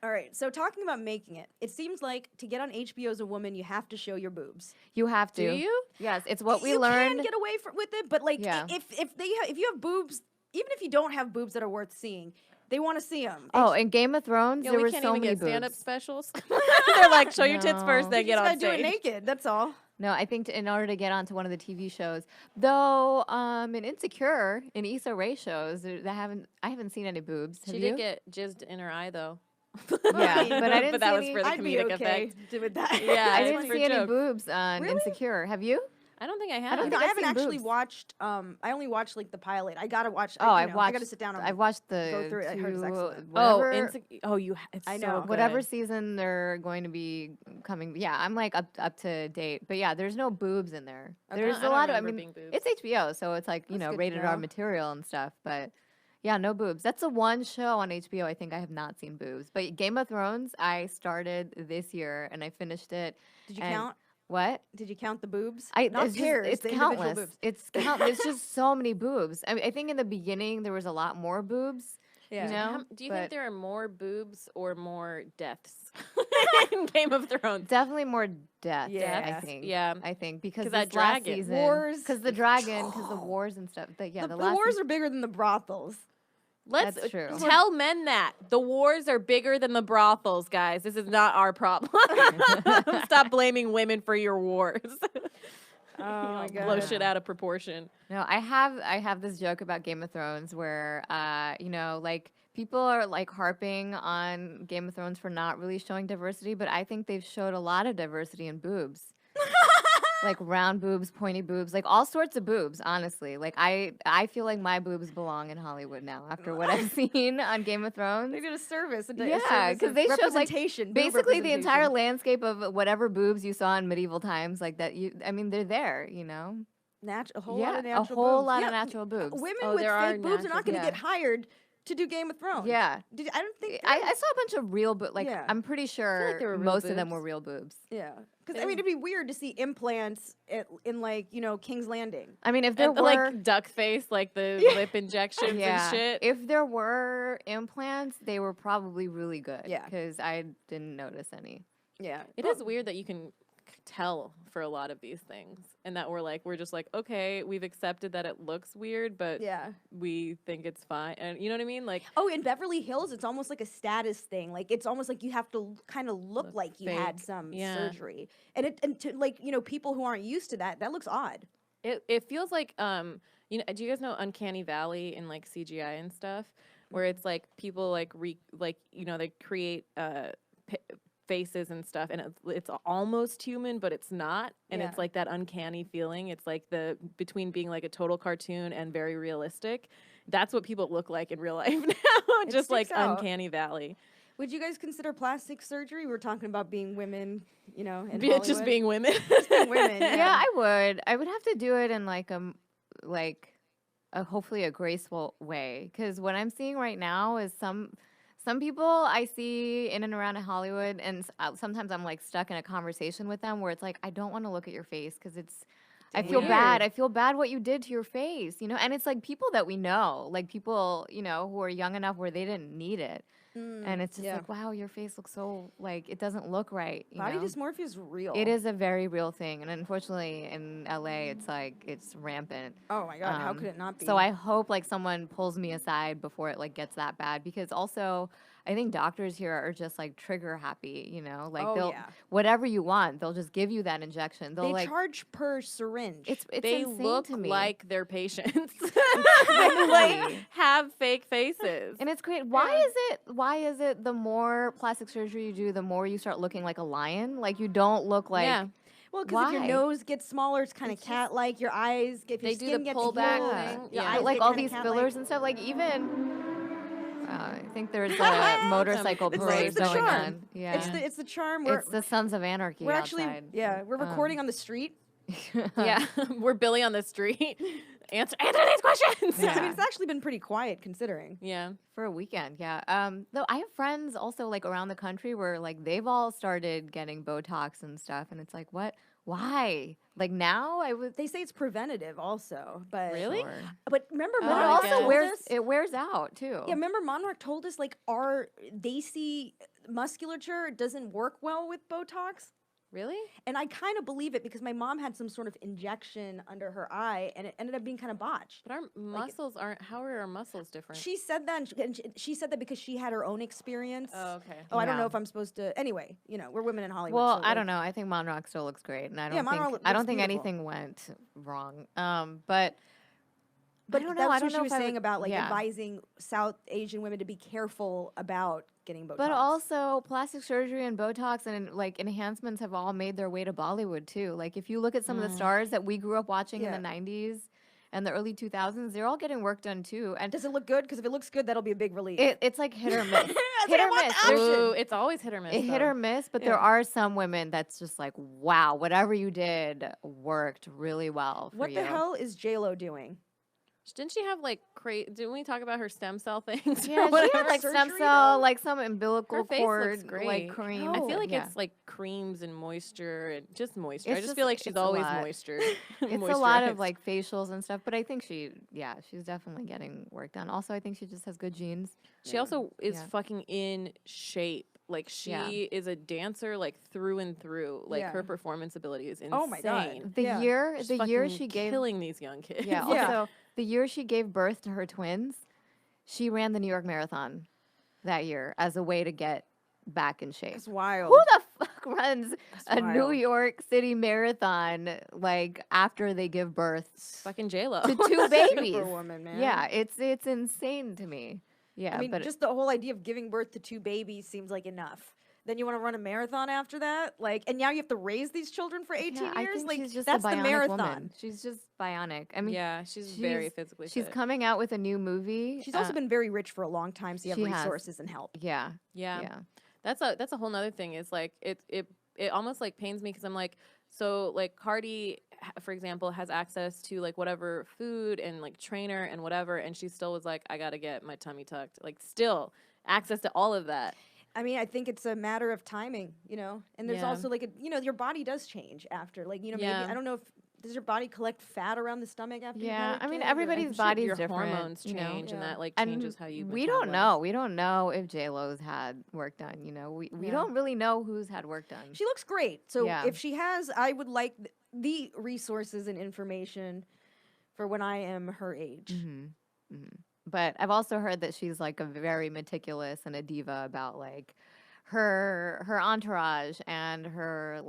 All right, so talking about making it, it seems like to get on HBO as a woman, you have to show your boobs. You have to. Do you? Yes, it's what we learned. You can get away with it, but like if you have boobs, even if you don't have boobs that are worth seeing, they want to see them. Oh, in Game of Thrones, there were so many boobs. Stand-up specials. They're like, show your tits first, then get on stage. Do it naked. That's all. No, I think in order to get onto one of the TV shows, though, in Insecure, in Issa Rae shows, I haven't seen any boobs. Have She you? did get jizzed in her eye though. Yeah, but I didn't but that see was any- for the I'd be comedic okay effect. with that. Yeah, I it's didn't for see any jokes. boobs on Really? Insecure. Have you? I don't think I have. don't You think know, I I've haven't seen actually boobs. watched. I only watched like the pilot. I gotta watch. Oh, I I've watched. I gotta sit down and I've watched go the through it. I heard it's excellent. whatever, It's I so know. good. whatever season they're going to be coming. Yeah, I'm like up to date. But yeah, there's no boobs in there. Okay. There's I a don't lot of. I remember mean, being boobs. it's HBO, so it's like That's good to rated R know. material and stuff. But yeah, no boobs. That's the one show on HBO I think I have not seen boobs. But Game of Thrones, I started this year and I finished it. Did you and- count? What? Did you count the boobs? Not Not pairs. It's the individual countless. boobs. It's countless. It's just so many boobs. I mean, I think in the beginning there was a lot more boobs. Yeah. You know, Do you but think there are more boobs or more deaths in Game of Thrones? definitely more deaths. Yeah. I think. Yeah. I think because 'Cause that this last dragon. season, Wars. because the dragon, because the wars and stuff. The The last wars season- are bigger than the brothels. Let's That's true. tell men that the wars are bigger than the brothels, guys. This is not our problem. Stop blaming women for your wars. Oh my god. Blow shit out of proportion. No, I have this joke about Game of Thrones where like people are like harping on Game of Thrones for not really showing diversity, but I think they've showed a lot of diversity in boobs. Like round boobs, pointy boobs, like all sorts of boobs, honestly. Like I feel like my boobs belong in Hollywood now after what I've seen on Game of Thrones. They did a service. Yeah, because they showed like representation. basically the entire landscape of whatever boobs you saw in medieval times, like that. I mean, they're there, you know. A whole lot of natural a whole boobs. lot Yeah, of natural boobs. Women Oh, with there are fake boobs are not going to natural- get hired to do Game of Thrones. Yeah. I don't think. I saw a bunch of real boobs. Like Yeah. I'm pretty sure they were real most of them boobs. were real boobs. Yeah. Because I mean, it'd be weird to see implants in like King's Landing. I mean, if there And, were like duck face, like the lip injections yeah, and shit. if there were implants, they were probably really good. Yeah. because I didn't notice any. Yeah. It is weird that you can tell for a lot of these things, and that we're just like, okay, we've accepted that it looks weird, but Yeah. we think it's fine, and you know what I mean? Like, Oh, in Beverly Hills, it's almost like a status thing. Like it's almost like you have to kind of look Look like you had fake. some Yeah. surgery, and to like people who aren't used to that looks odd. it feels like do you guys know Uncanny Valley in like CGI and stuff, where it's like people like they create faces and stuff, and it's almost human, but it's not, and Yeah. it's like that uncanny feeling. It's like the between being like a total cartoon and very realistic. That's what people look like in real life now, just like sticks out. Uncanny Valley. Would you guys consider plastic surgery? We were talking about being women, in Just Hollywood. being women. being women. Yeah, I would. I would have to do it in like a hopefully a graceful way. Because what I'm seeing right now is some people I see in and around Hollywood, and sometimes I'm like stuck in a conversation with them where it's like I don't want to look at your face because it's. I feel bad. Weird. I feel bad what you did to your face, and it's like people that we know, like people, who are young enough where they didn't need it. And it's just yeah. like, wow, your face looks so, like, it doesn't look right. Body know? dysmorphia is real. It is a very real thing. And unfortunately, in LA, it's like, it's rampant. Oh my god, how could it not be? So I hope, like, someone pulls me aside before it, like, gets that bad. Because also, I think doctors here are just, like, trigger happy, Like, Oh, they'll, yeah. whatever you want, they'll just give you that injection. They'll, they like, charge per syringe. it's They insane look to me. like their patients. Exactly. like have fake faces. And it's great. Why is it the more plastic surgery you do, the more you start looking like a lion? Like you don't look like yeah. well, because if your why? nose gets smaller, it's kind of It's just- cat-like. Your eyes, if your They do skin the gets pullback pulled, Yeah. thing. your Yeah. eyes But like get all kinda these cat-like. fillers and stuff. Like even I think there's a motorcycle It's parade the going charm. on. Yeah, It's the charm. it's the Sons of Anarchy. we're actually outside. we're recording on the street. Yeah. We're Billy on the street. Answer these questions. Yeah. I mean, it's actually been pretty quiet considering. Yeah. For a weekend, yeah. Though I have friends also like around the country where like they've all started getting Botox and stuff, and it's like, what? Why? Like now, I would. They say it's preventative also, but Really? Sure. But remember, But it I Monarch guess. also told wears us. it wears out too. Yeah, remember Monarch told us like they see musculature doesn't work well with Botox. Really? And I kind of believe it because my mom had some sort of injection under her eye, and it ended up being kind of botched. But our muscles aren't. How are our muscles different? She said that, and she said that because she had her own experience. Oh, okay. Oh, I don't know if I'm supposed to. Anyway, we're women in Hollywood. Well, so I don't know. I think Monrock still looks great, and I don't think beautiful. anything went wrong. But I don't know. That's what she was saying about yeah. advising South Asian women to be careful about getting Botox. But also, plastic surgery and Botox and enhancements have all made their way to Bollywood too. Like if you look at some of the stars that we grew up watching in the '90s and the early 2000s, they're all getting work done too. And does it look good? Because if it looks good, that'll be a big relief. It's like hit or miss. Hit or miss. Ooh, it's always hit or miss. Hit or miss, but there are some women that's just like, wow, whatever you did worked really well for you. What the hell is J-Lo doing? Didn't she have didn't we talk about her stem cell things? Yeah, she had like stem cell, like some umbilical her face cord, looks great. like cream. I feel like it's like creams and moisture and just moisture. It's I just feel like she's always moisture. It's a lot of like facials and stuff, but I think she's definitely getting work done. Also, I think she just has good genes. She also is fucking in shape. Like she is a dancer, like through and through. Like her performance ability is insane. Oh my god! The year she gave killing these young kids. Yeah. Also, the year she gave birth to her twins, she ran the New York Marathon that year as a way to get back in shape. That's wild. Who the fuck runs New York City marathon like after they give birth? Fucking J-Lo. To two babies. Superwoman, man. Yeah, it's insane to me. Yeah, I mean, but just the whole idea of giving birth to two babies seems like enough. Then you want to run a marathon after that, and now you have to raise these children for 18 years. I think she's just that's a the bionic marathon. woman. She's just bionic. I mean, she's very physically She's fit. coming out with a new movie. She's also been very rich for a long time, so you have resources and help. Yeah. That's a whole nother thing. Is like it almost like pains me because I'm like, so like Cardi, for example, has access to like whatever food and like trainer and whatever, and she still was like, I gotta get my tummy tucked. Like still access to all of that. I mean, I think it's a matter of timing, and there's also your body does change after, maybe, I don't know if, does your body collect fat around the stomach after you have a I mean, kid, everybody's body's your different. hormones change, and that changes how you we don't know. We don't know if J-Lo's had work done, We don't really know who's had work done. She looks great. So if she has, I would like the resources and information for when I am her age. Mm-hmm. Mm-hmm. But I've also heard that she's like a very meticulous and a diva about like her entourage and her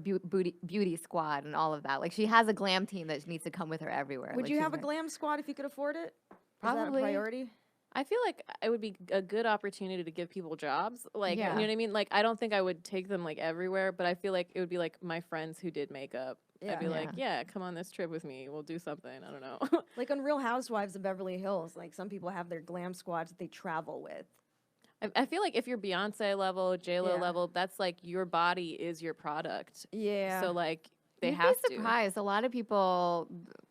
beauty squad and all of that. Like she has a glam team that needs to come with her everywhere. Would you have a glam squad if you could afford it? Probably. Is that a priority? I feel like it would be a good opportunity to give people jobs. Like, you know what I mean? Like, I don't think I would take them like everywhere, but I feel like it would be like my friends who did makeup. I'd be like, come on this trip with me. We'll do something. I don't know. Like on Real Housewives of Beverly Hills, like some people have their glam squads that they travel with. I feel like if you're Beyonce level, J-Lo level, that's like your body is your product. Yeah. So like they You'd have be surprised. A lot of people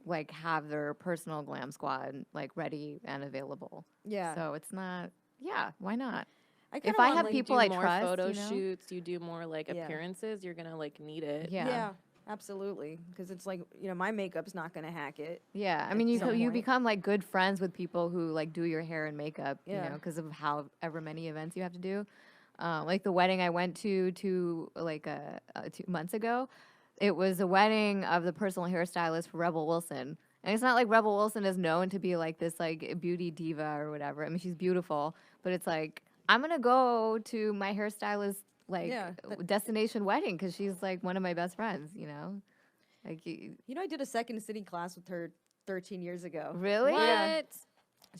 like have their personal glam squad like ready and available. Yeah. So it's not. Yeah. Why not? If I have people I more trust, photo shoots, you do more like appearances, you're gonna like need it. Yeah. Absolutely, because it's like my makeup's not gonna hack it. Yeah, I mean you become like good friends with people who like do your hair and makeup, because of however many events you have to do. Like the wedding I went to like 2 months ago, it was a wedding of the personal hairstylist for Rebel Wilson, and it's not like Rebel Wilson is known to be like this like beauty diva or whatever. I mean she's beautiful, but it's like I'm gonna go to my hairstylist destination wedding because she's like one of my best friends, like I did a Second City class with her 13 years ago. Really? What? Yeah.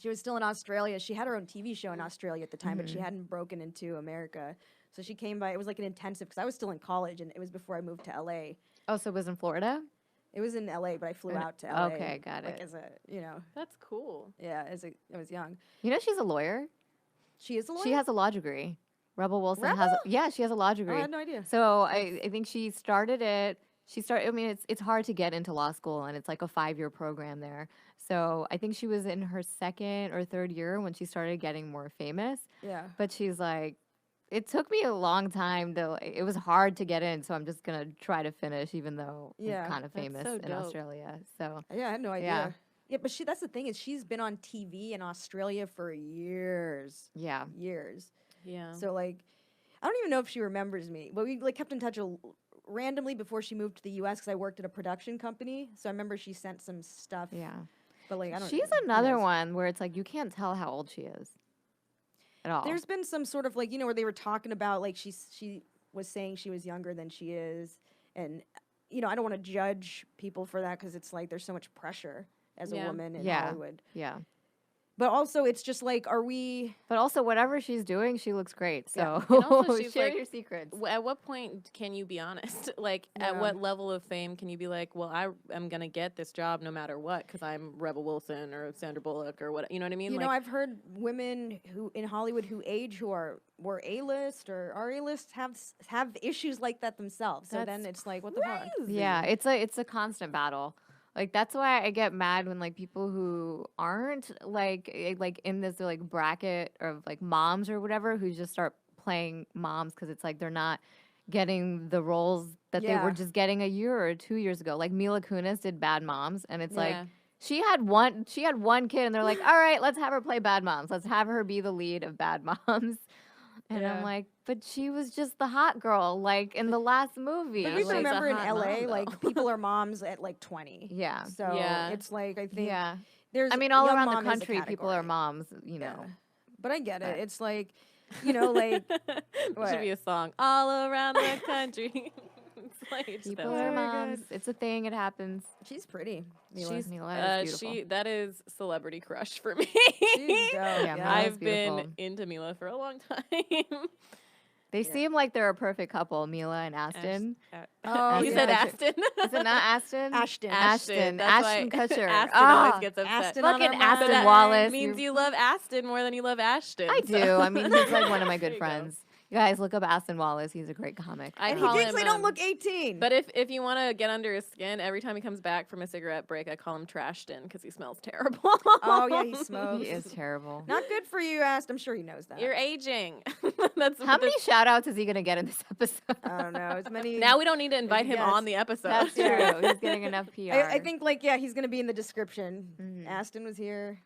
She was still in Australia. She had her own TV show in Australia at the time, but she hadn't broken into America. So she came by. It was like an intensive because I was still in college, and it was before I moved to LA. Oh, so it was in Florida? It was in LA, but I flew out to LA. Okay, got it. As a That's cool. Yeah, I was young. She's a lawyer. She is a lawyer. She has a law degree. Rebel Wilson she has a law degree. I had no idea. So I think she started it. I mean, it's hard to get into law school, and it's like a 5-year program there. So I think she was in her 2nd or 3rd year when she started getting more famous. Yeah. But she's like, it took me a long time it was hard to get in, so I'm just going to try to finish, even though I'm kind of famous in Australia. So yeah, I had no idea. Yeah, but that's the thing is she's been on TV in Australia for years. Yeah. Years. Yeah. So like, I don't even know if she remembers me, but we like kept in touch randomly before she moved to the U.S. because I worked at a production company. So I remember she sent some stuff. Yeah. But like I don't. She's another one where it's like you can't tell how old she is at all. There's been some sort of like where they were talking about like she was saying she was younger than she is, and I don't want to judge people for that because it's like there's so much pressure as a woman in Hollywood. Yeah. But also, it's just like, are we? But also, whatever she's doing, she looks great. So and also she's share like, your secrets. At what point can you be honest? Like, at what level of fame can you be like, well, I am gonna get this job no matter what because I'm Rebel Wilson or Sandra Bullock or what? You know what I mean? You know, I've heard women who in Hollywood who were A-list or are A-list have issues like that themselves. So then it's like, what the fuck? Yeah, it's a constant battle. Like that's why I get mad when like people who aren't like in this like bracket of like moms or whatever who just start playing moms because it's like they're not getting the roles that they were just getting a year or 2 years ago. Like Mila Kunis did Bad Moms, and it's like she had one kid, and they're like, all right, let's have her play Bad Moms. Let's have her be the lead of Bad Moms. And I'm like, but she was just the hot girl, like in the last movie. But you like, remember in LA, like people are moms at like 20. Yeah. So it's like I think there's. I mean, all young around the mom is a country, people are category. moms. You know. But I get it. It's like, like it should be a song all around the country. It's like, people are moms. It's a thing. It happens. She's pretty. Mila is beautiful. That is celebrity crush for me. She's dope. I've been into Mila for a long time. They seem like they're a perfect couple, Mila and Aston. Oh, you said Aston. Is it not Aston? Ashton. Ashton Kutcher. Aston always gets upset. Aston Fucking on Aston that Wallace. means you love Aston more than you love Ashton. I do. I mean, he's like one of my There good you go. friends. You guys, look up Aston Wallace. He's a great comic. And he thinks they don't look 18. But if you want to get under his skin, every time he comes back from a cigarette break, I call him Trashton because he smells terrible. Oh, yeah, he smokes. He is terrible. Not good for you, Ast. I'm sure he knows that. You're aging. That's How many shout outs is he going to get in this episode? I don't know. As many. Now we don't need to invite him Yes. on the episode. That's true. He's getting enough PR. I think, he's going to be in the description. Aston was here.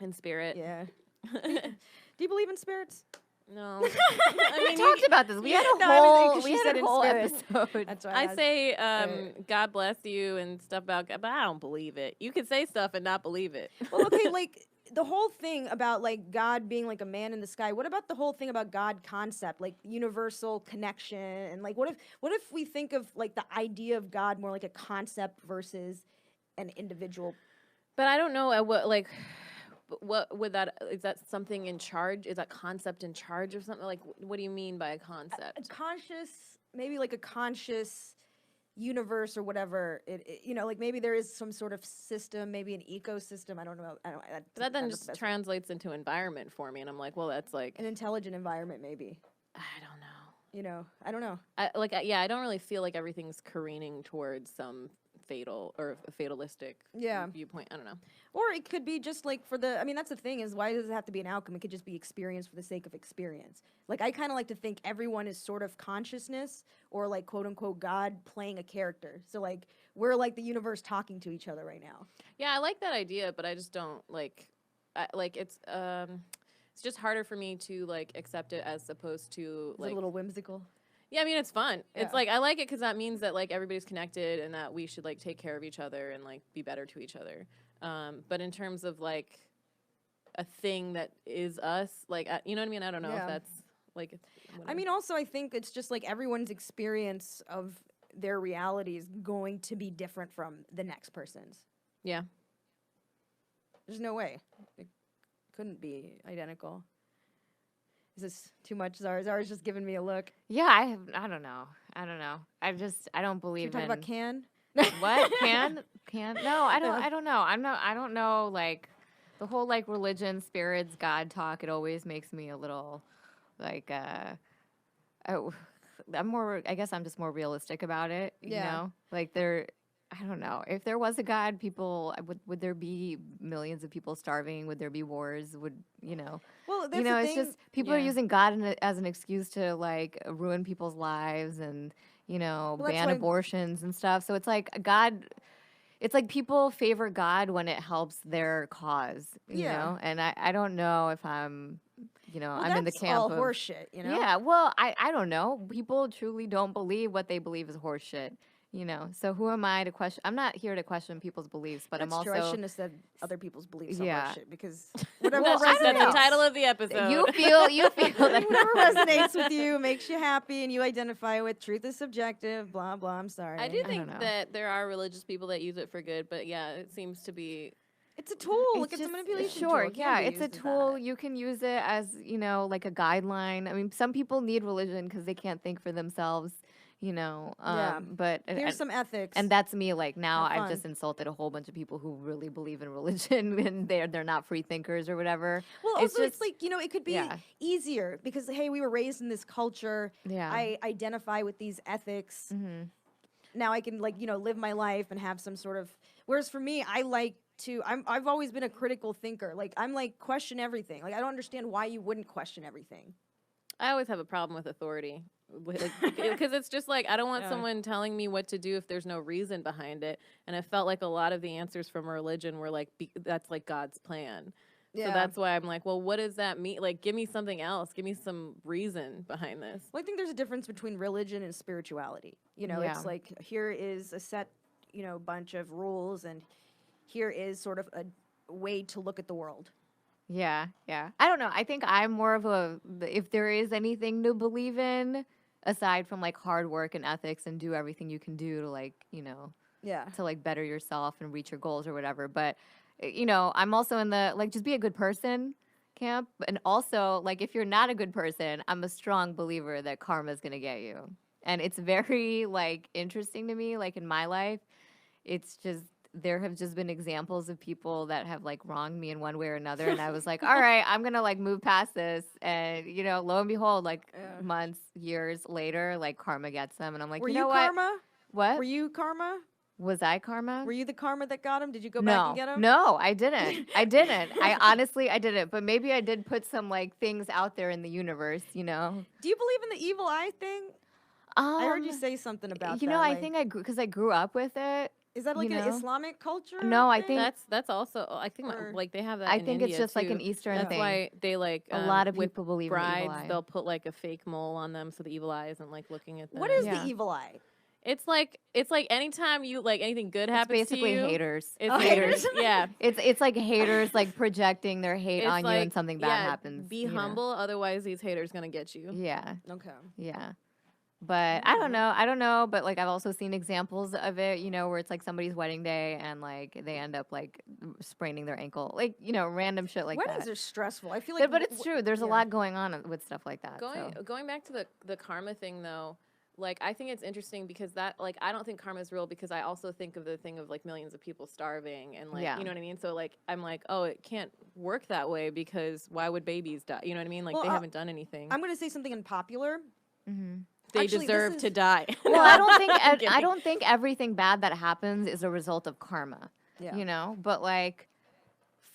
In spirit. Yeah. Do you believe in spirits? No. we talked about this. We had a No, I whole, was- 'cause we she had said a in whole spirit. episode. That's why I asked. say, God bless you and stuff about God, but I don't believe it. You can say stuff and not believe it. Well, okay, like the whole thing about like God being like a man in the sky. What about the whole thing about God concept, like universal connection, and like what if we think of like the idea of God more like a concept versus an individual? But I don't know what would that, is that something in charge? Is that concept in charge of something? Like, what do you mean by a concept? A conscious, maybe like a conscious universe or whatever. Like maybe there is some sort of system, maybe an ecosystem. I don't know. But that then just translates into environment for me, and I'm like, well, that's like an intelligent environment, maybe. I don't know. I don't know. I don't really feel like everything's careening towards some fatal or a fatalistic viewpoint. I don't know. Or it could be just like that's the thing is, why does it have to be an outcome? It could just be experience for the sake of experience. Like, I kind of like to think everyone is sort of consciousness or like quote unquote God playing a character. So like we're like the universe talking to each other right now. Yeah, I like that idea, but I just don't it's just harder for me to like accept it as opposed to Is it a little whimsical? Yeah, I mean, it's fun. Yeah. It's like, I like it because that means that like everybody's connected and that we should like take care of each other and like be better to each other. But in terms of like a thing that is us, like, you know what I mean? I don't know if that's like. I mean, also, I think it's just like everyone's experience of their reality is going to be different from the next person's. Yeah. There's no way. It couldn't be identical. Is this too much, Zara? Zara's just giving me a look. Yeah, I don't know. I don't believe You're talking about Can? What? Can? No, I don't know. I don't know, like, the whole, like, religion, spirits, God talk, it always makes me a little, like, I guess I'm just more realistic about it, you know? Like, I don't know. If there was a God, would there be millions of people starving? Would there be wars? Well, that's it's just people are using God as an excuse to like ruin people's lives and ban abortions and stuff. So it's like God. It's like people favor God when it helps their cause, you know. And I don't know if I'm I'm in the camp all of horseshit, Yeah, well, I don't know. People truly don't believe what they believe is horseshit. So who am I to question? I'm not here to question people's beliefs, but I'm That's also. true. I shouldn't have said other people's beliefs are Yeah. horseshit because whatever That's resonates. the title of the episode. You feel that Whatever resonates with you, makes you happy, and you identify with. Truth is subjective. Blah blah. I'm sorry. I do don't think know. that there are religious people that use it for good, but yeah, it seems to be. It's a tool. It's Look, it's a just- manipulation Sure, tool. It can yeah, be it's a used as tool. that. You can use it as like a guideline. I mean, some people need religion because they can't think for themselves. Yeah. But Here's some ethics. and that's me. Like now, Have I've just fun. insulted a whole bunch of people who really believe in religion and they're not free thinkers or whatever. well, it's also just it's like it could be yeah. easier because hey, we were raised in this culture. Yeah. I identify with these ethics. Mm-hmm. Now I can live my life and have some sort of. Whereas for me, I like to. I've always been a critical thinker. Like I'm like question everything. Like I don't understand why you wouldn't question everything. I always have a problem with authority. Because it's just like, I don't want someone telling me what to do if there's no reason behind it. And I felt like a lot of the answers from religion were like, that's like God's plan. Yeah. So that's why I'm like, well, what does that mean? Like, give me something else. Give me some reason behind this. Well, I think there's a difference between religion and spirituality. Yeah. It's like here is a set, bunch of rules, and here is sort of a way to look at the world. Yeah. I don't know. I think I'm more of if there is anything to believe in, aside from like hard work and ethics and do everything you can do to Yeah. to like better yourself and reach your goals or whatever. But, I'm also in the like just be a good person camp. And also like if you're not a good person, I'm a strong believer that karma is going to get you. And it's very like interesting to me, like in my life, it's just there have just been examples of people that have like wronged me in one way or another. And I was like, all right, I'm going to like move past this. And, lo and behold, like months, years later, like karma gets them. And I'm like, Were you you know karma? What? Were you karma? Was I karma? Were you the karma that got him? Did you go back and get him? No, I didn't. I didn't. But maybe I did put some like things out there in the universe, Do you believe in the evil eye thing? I heard you say something about that. I think because I grew up with it. Is that like an Islamic culture? No, I thing? think That's also, I think like they have that I in think India it's just like too. an Eastern That's thing. why they like a lot of with people believe in the brides, evil eye. they'll put like a fake mole on them so the evil eye isn't like looking at them. What is Yeah. the evil eye? It's like anytime you like anything good It's happens basically to you. haters. It's haters. Yeah. It's like haters like projecting their hate It's on you like, and something bad happens. Be humble, otherwise these haters gonna get you. Yeah. Okay. Yeah. But I don't know. But like I've also seen examples of it, where it's like somebody's wedding day and like they end up like spraining their ankle, like random shit like Weddings that. are stressful. I feel like, But it's true. There's a lot going on with stuff like that. Going back to the karma thing though, like I think it's interesting because that like I don't think karma is real because I also think of the thing of like millions of people starving and like you know what I mean. So like I'm like, oh, it can't work that way because why would babies die? You know what I mean? Like they haven't done anything. I'm gonna say something unpopular. Mm-hmm. They Actually, deserve to die. Well, I don't think everything bad that happens is a result of karma. Yeah. But like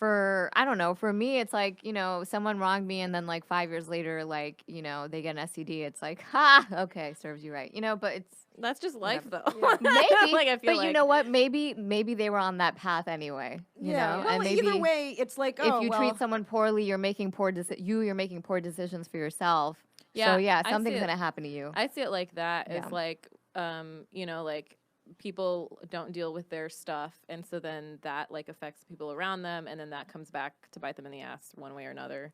I don't know, for me it's like, someone wronged me and then like 5 years later, like, they get an STD. It's like, okay, serves you right. But it's That's just life though. Yeah. Maybe. Like I feel but you know what? Maybe they were on that path anyway. You know? Well, And maybe either way, it's like, if you treat someone poorly, you're making you're making poor decisions for yourself. So yeah, I something's see it- gonna happen to you. I see it like that. Yeah. It's like, like people don't deal with their stuff, and so then that like affects people around them, and then that comes back to bite them in the ass one way or another.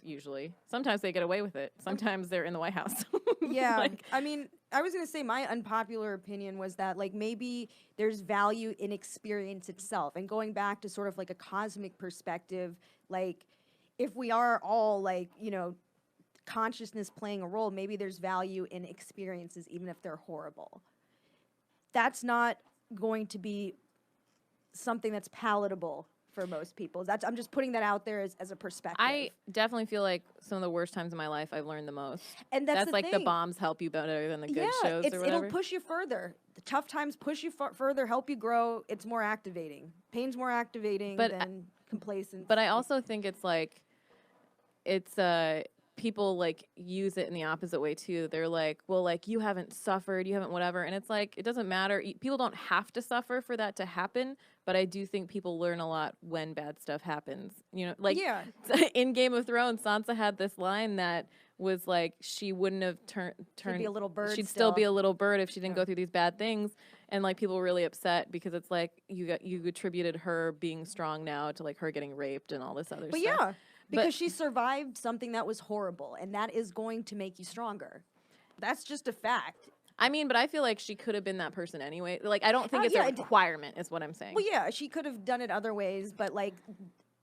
Usually, sometimes they get away with it. Sometimes they're in the White House. Yeah, Like, I mean, I was gonna say my unpopular opinion was that like maybe there's value in experience itself, and going back to sort of like a cosmic perspective, like if we are all like consciousness playing a role, maybe there's value in experiences even if they're horrible. That's not going to be something that's palatable for most people. I'm just putting that out there as a perspective. I definitely feel like some of the worst times in my life I've learned the most. And that's the like thing. the bombs help you better than the good shows or whatever. It'll push you further. The tough times push you further, help you grow. It's more activating. Pain's more activating than complacence. But I also think it's like, it's people like use it in the opposite way too. They're like, well, like you haven't suffered, you haven't whatever, and it's like it doesn't matter. People don't have to suffer for that to happen, but I do think people learn a lot when bad stuff happens. You know, like in Game of Thrones, Sansa had this line that was like she wouldn't have turned. She'd be a little bird. She'd still be a little bird if she didn't go through these bad things. And like people were really upset because it's like you attributed her being strong now to like her getting raped and all this other stuff. But yeah, because she survived something that was horrible, and that is going to make you stronger. That's just a fact. I mean, but I feel like she could have been that person anyway. Like I don't think it's a requirement, is what I'm saying. Well, yeah, she could have done it other ways, but like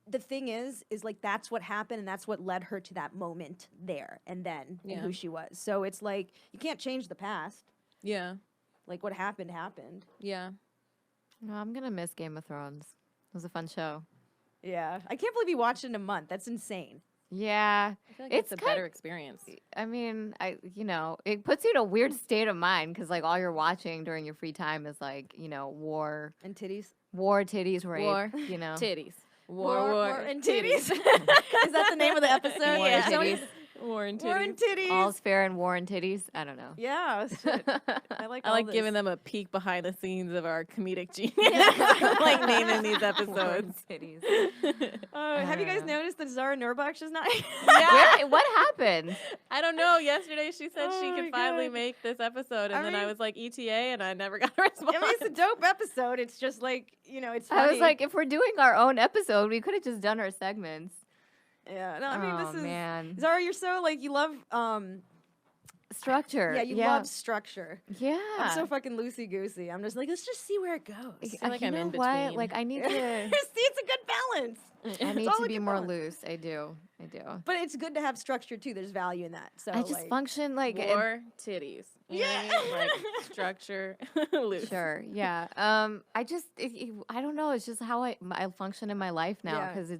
the thing is like that's what happened, and that's what led her to that moment there and then and who she was. So it's like you can't change the past. Yeah. Like what happened happened. Yeah. No, I'm gonna miss Game of Thrones. It was a fun show. Yeah, I can't believe you watched it in a month. That's insane. Yeah, I feel like it's a better experience. I mean, it puts you in a weird state of mind because like all you're watching during your free time is like war and titties, rape, war, titties, war and titties. Is that the name of the episode? War and titties. War and titties. War and titties. All's fair in war and titties. I don't know. Yeah, shit. I like giving them a peek behind the scenes of our comedic genius, like naming these episodes. Titties. Have you guys noticed that Zara Nurbach is not? Yeah. What happened? I don't know. Yesterday she said she could finally make this episode, and then I was like ETA, and I never got a response. I mean, it's a dope episode. It's just like it's funny. I was like, if we're doing our own episode, we could have just done our segments. Yeah, no, I mean, this is man. Zara, you're so like you love structure. Yeah, you love structure. Yeah, I'm so fucking loosey goosey. I'm just like, let's just see where it goes. I feel like I'm in between. Like I need to see. It's a good balance. I need to be more loose. I do. But it's good to have structure too. There's value in that. So I just function like war titties. You know what I mean? Like structure, loose. Sure. Yeah. I don't know. It's just how I function in my life now because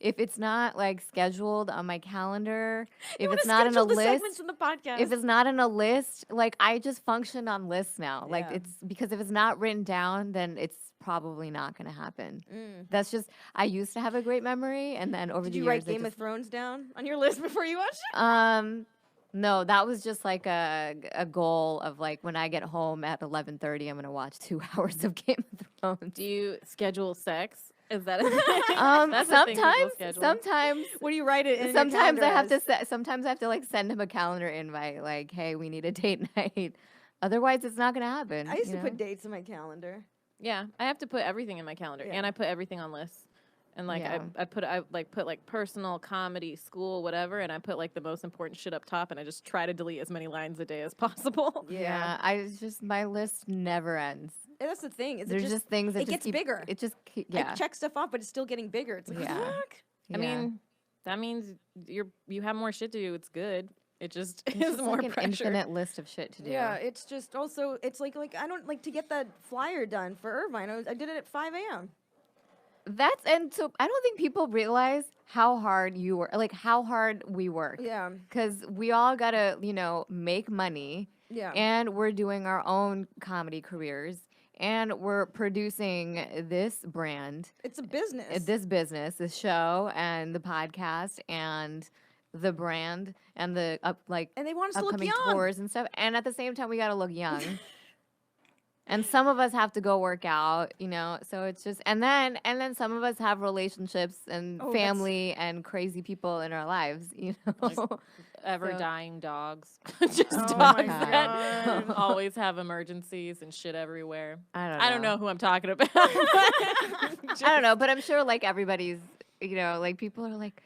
if it's not like scheduled on my calendar, if it's not in a list, in the podcast. If it's not in a list, like I just function on lists now. Like it's because if it's not written down, then it's probably not going to happen. That's just I used to have a great memory, and then over the years, did you write Game of Thrones down on your list before you watched it? No, that was just like a goal of like when I get home at 11:30, I'm going to watch 2 hours of Game of Thrones. Do you schedule sex? Is that sometimes what do you write it in? Sometimes I have to sometimes I have to like send him a calendar invite like, hey, we need a date night. Otherwise it's not gonna happen. I used to put dates in my calendar. Yeah, I have to put everything in my calendar, and I put everything on lists. And like I put like personal, comedy, school, whatever, and I put like the most important shit up top, and I just try to delete as many lines a day as possible. Yeah, my list never ends. And that's the thing. There's just things that it gets bigger. It just I check stuff off, but it's still getting bigger. It's like fuck. I mean, that means you have more shit to do. It's good. It just is more like an pressure. Infinite list of shit to do. Yeah, it's just also it's like I don't like to get that flyer done for Irvine. I did it at 5 a.m. So I don't think people realize how hard you work, like how hard we work. Yeah. Because we all gotta, make money. Yeah. And we're doing our own comedy careers. And we're producing this brand. It's a business. This show and the podcast and the brand and the and they want us to look upcoming young. tours and stuff. And at the same time, we gotta look young. And some of us have to go work out, so it's just, and then some of us have relationships and family and crazy people in our lives, Like ever-dying dogs. Just dogs that always have emergencies and shit everywhere. I don't know who I'm talking about. I don't know, but I'm sure like everybody's, like people are like,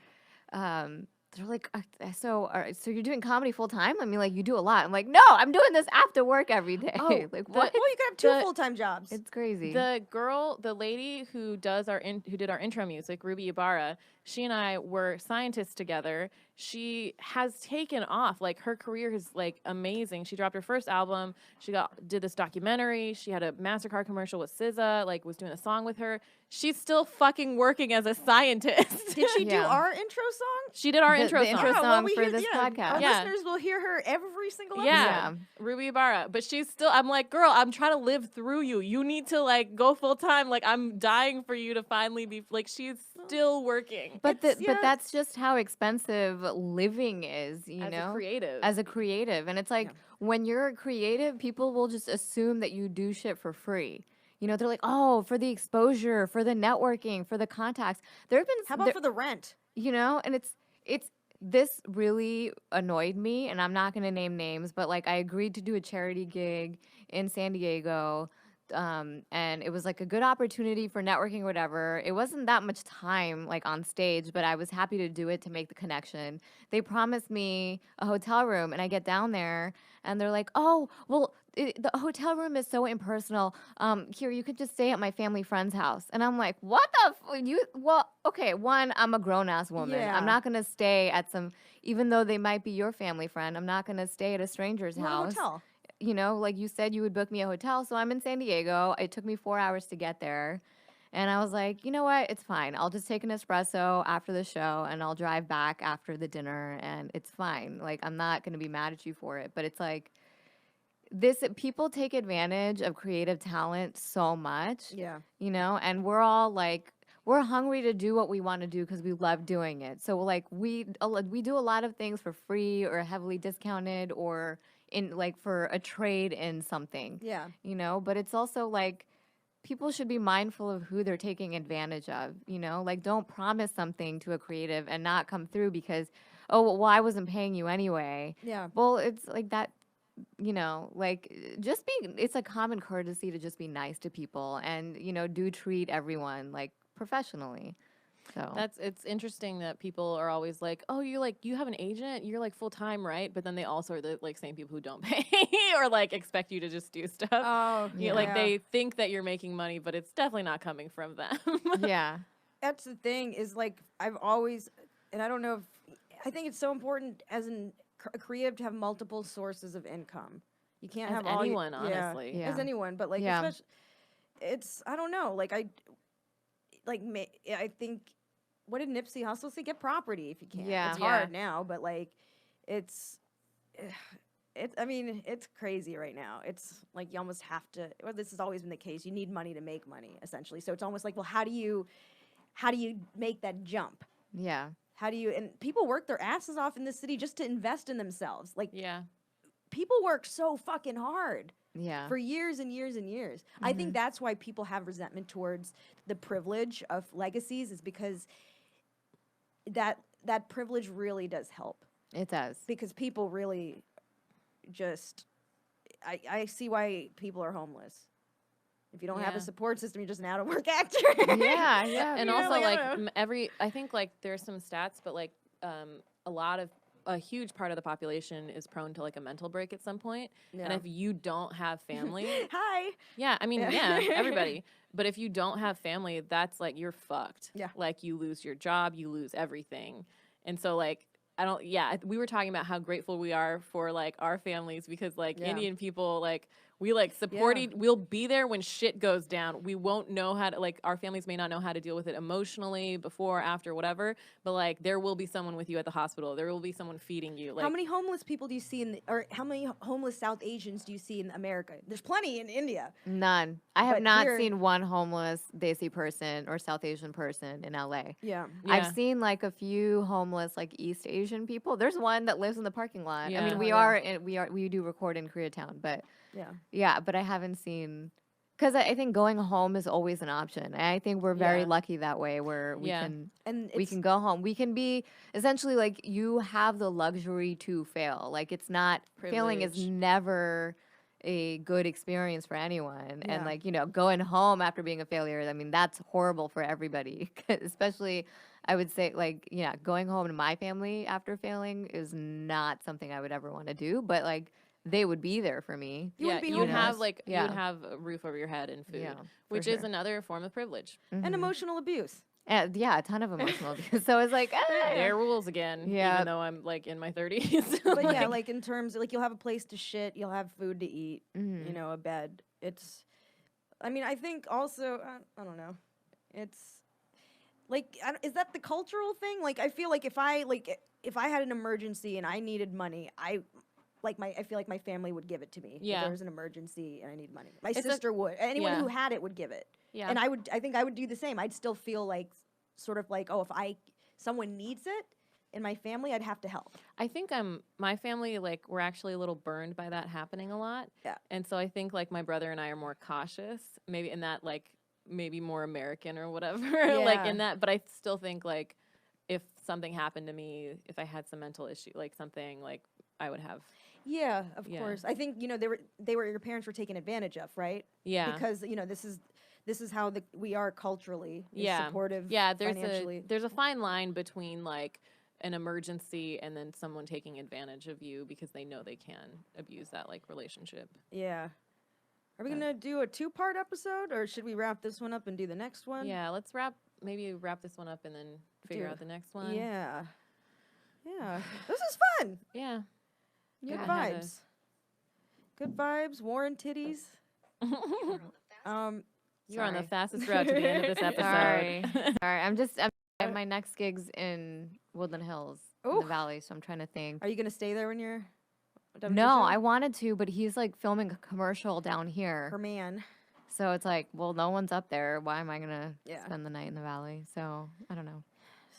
they're like, so you're doing comedy full time? I mean, like you do a lot. I'm like, no, I'm doing this after work every day. Like what? Well, you could have 2 full-time jobs. It's crazy. The lady who did our intro music, Ruby Ibarra, she and I were scientists together. She has taken off. Like her career is like amazing. She dropped her first album. She did this documentary. She had a MasterCard commercial with SZA. Like was doing a song with her. She's still fucking working as a scientist. Did she do our intro song? She did our intro song. Intro song for this podcast. Our listeners will hear her every single episode. Yeah, Ruby Ibarra. But she's still, I'm like, girl, I'm trying to live through you. You need to like go full time. Like I'm dying for you to finally be, like she's still working. But that's just how expensive living is, as a creative. As a creative. And it's like when you're a creative, people will just assume that you do shit for free. They're like, oh, for the exposure, for the networking, for the contacts. There have been how about for the rent? And it's this really annoyed me, and I'm not going to name names, but like I agreed to do a charity gig in San Diego. And it was like a good opportunity for networking or whatever. It wasn't that much time like on stage, but I was happy to do it to make the connection. They promised me a hotel room, and I get down there and they're like, oh, well, the hotel room is so impersonal. Here, you could just stay at my family friend's house. And I'm like, what the well, okay, one, I'm a grown-ass woman. Yeah. I'm not going to stay at even though they might be your family friend, I'm not going to stay at a stranger's house. Hotel. Like you said, you would book me a hotel. So I'm in San Diego. It took me 4 hours to get there. And I was like, you know what? It's fine. I'll just take an espresso after the show and I'll drive back after the dinner and it's fine. Like, I'm not going to be mad at you for it. But it's like, people take advantage of creative talent so much. Yeah. And we're all like, we're hungry to do what we want to do because we love doing it. So like we do a lot of things for free or heavily discounted or in like for a trade in something. Yeah. But it's also like people should be mindful of who they're taking advantage of, like don't promise something to a creative and not come through because, oh, well, I wasn't paying you anyway. Yeah. Well, it's like that, like it's a common courtesy to just be nice to people and, do treat everyone like professionally. So it's interesting that people are always like, oh, you have an agent, you're like full time, right? But then they also are the like same people who don't pay or like expect you to just do stuff. Oh, yeah. Like they think that you're making money, but it's definitely not coming from them. Yeah. That's the thing is like I've always, and I don't know if I think it's so important as a creative to have multiple sources of income. You can't have anyone, honestly. Yeah. As anyone, but like especially, it's I don't know. Like I think. What did Nipsey Hussle say? Get property if you can. Yeah. It's hard now, but like, it's crazy right now. It's like you almost have to. Well, this has always been the case. You need money to make money, essentially. So it's almost like, well, how do you make that jump? Yeah. How do you? And people work their asses off in this city just to invest in themselves. Like, yeah, people work so fucking hard. Yeah. For years and years and years. Mm-hmm. I think that's why people have resentment towards the privilege of legacies is because that privilege really does help. It does. Because people really just I see why people are homeless. If you don't have a support system, you're just an out of work actor. Yeah. And also I think like there's some stats, but like a huge part of the population is prone to like a mental break at some point. Yeah. And if you don't have family, hi. Yeah, I mean, yeah, everybody. But if you don't have family, that's like you're fucked. Yeah. Like you lose your job, you lose everything. And so like we were talking about how grateful we are for like our families because like Indian people like we like we'll be there when shit goes down. We won't know how to like our families may not know how to deal with it emotionally before, after, whatever, but like there will be someone with you at the hospital. There will be someone feeding you. Like how many homeless people do you see or how many homeless South Asians do you see in America? There's plenty in India. None. I have not seen one homeless Desi person or South Asian person in LA. Yeah. I've seen like a few homeless like East Asian people. There's one that lives in the parking lot. Yeah. I mean, we do record in Koreatown, but yeah, but I haven't seen because I think going home is always an option. And I think we're very lucky that way where we can go home. We can be essentially like you have the luxury to fail. Like it's not failing is never a good experience for anyone. And like, going home after being a failure, I mean, that's horrible for everybody, especially I would say like, going home to my family after failing is not something I would ever want to do, but like they would be there for me. You'd have a roof over your head and food, which is another form of privilege. Mm-hmm. And emotional abuse. A ton of emotional abuse. So it's like, there rules again, even though I'm like in my 30s. But like in terms of like you'll have a place to shit, you'll have food to eat, a bed. I think also, I don't know. It's like, is that the cultural thing? Like, I feel like if I had an emergency and I needed money, I feel like my family would give it to me. Yeah. If there was an emergency and I need money. My sister would. Anyone who had it would give it. Yeah. And I think I would do the same. I'd still feel like sort of like, oh, if someone needs it, in my family, I'd have to help. I think my family, like, we're actually a little burned by that happening a lot. Yeah. And so I think, like, my brother and I are more cautious, maybe in that, like, maybe more American or whatever, like, in that. But I still think, like, if something happened to me, if I had some mental issue, like, something, like, I would have. Yeah, of course. I think, they were your parents were taken advantage of, right? Yeah. Because, this is how we are culturally supportive financially. There's a fine line between, like, an emergency and then someone taking advantage of you because they know they can abuse that, like, relationship. Yeah. Are we going to do a 2-part episode, or should we wrap this one up and do the next one? Yeah, let's wrap this one up and then figure out the next one. Yeah. Yeah. This is fun. Yeah. Good vibes. Good vibes. Warren Titties. You're on the fastest route to the end of this episode. Sorry. I'm my next gig's in Woodland Hills in the Valley, so I'm trying to think. Are you gonna stay there when you're done? No, I wanted to, but he's like filming a commercial down here. Her man. So it's like, well, no one's up there. Why am I gonna spend the night in the Valley? So I don't know.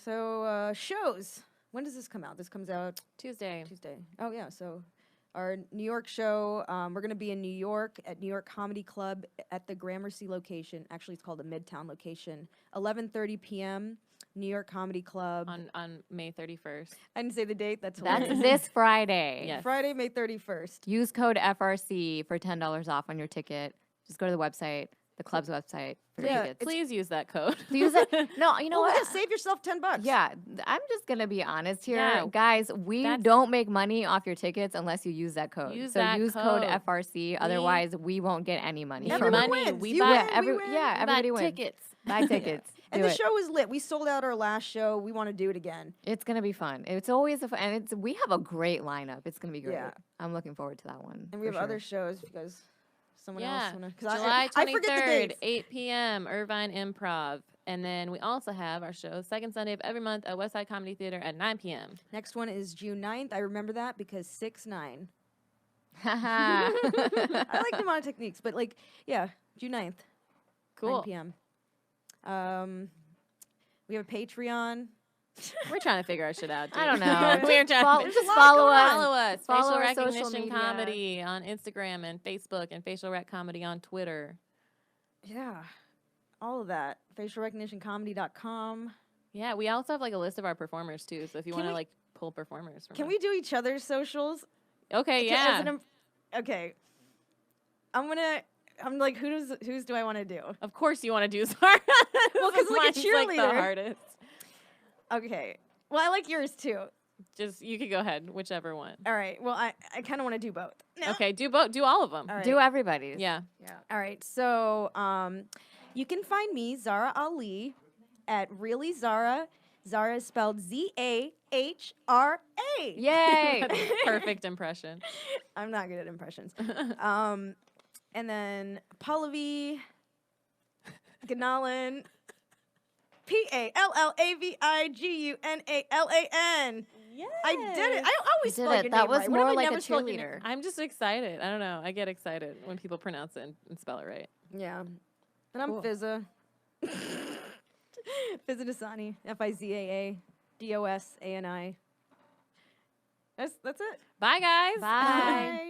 So shows. When does this come out? This comes out Tuesday. Oh yeah. So our New York show. We're gonna be in New York at New York Comedy Club at the Gramercy location. Actually, it's called the Midtown location. 11:30 p.m. New York Comedy Club on May 31st. I didn't say the date. That's this Friday. Yes. Friday, May 31st. Use code FRC for $10 off on your ticket. Just go to the website, the club's website for tickets. Please use that code. Use it. No, you know what? Save yourself $10. Yeah, I'm just gonna be honest here, Yeah, guys. We don't make money off your tickets unless you use that code. Use code FRC. Otherwise, we won't get any money. Everyone wins. Everybody wins. Tickets. Buy tickets. And the show was lit. We sold out our last show. We want to do it again. It's gonna be fun. It's always and we have a great lineup. It's gonna be great. Yeah. I'm looking forward to that one. And we have other shows because someone else wanna. July 23rd, I forget the dates. 8 p.m. Irvine Improv. And then we also have our show second Sunday of every month at Westside Comedy Theater at 9 p.m. Next one is June 9th. I remember that because 6-9. I I like mnemonic techniques, but June 9th. Cool. 9 p.m. We have a Patreon. We're trying to figure our shit out, dude. I don't know. We're trying Just follow us. Follow us. Follow Facial our social Recognition media. Comedy on Instagram and Facebook, and Facial Rec Comedy on Twitter. Yeah. All of that. Facialrecognitioncomedy.com. Yeah, we also have like a list of our performers too. So if you want to like pull performers from Can us. we do each other's socials? Okay, yeah. Okay. I'm like, whose do I want to do? Of course you want to do Zara. Well, because like a cheerleader. Like the hardest. Okay. Well, I like yours too. Just, you could go ahead, whichever one. All right. Well, I kind of want to do both. No. Okay, do both. Do all of them. All right. Do everybody's. Yeah. All right. So, you can find me, Zara Ali, at Really Zara. Zara is spelled Zahra. Yay! Perfect impression. I'm not good at impressions. And then Pallavi Ganalan. PALLAVIGUNALAN. Yeah. I did it. I always You spell did your it. That name was right. What if more I like a never spelled your name? cheerleader. I'm just excited. I don't know. I get excited when people pronounce it and spell it right. Yeah. And I'm Cool. Fizza. Fizza Dasani. FIZAA DOSANI. That's it. Bye, guys. Bye.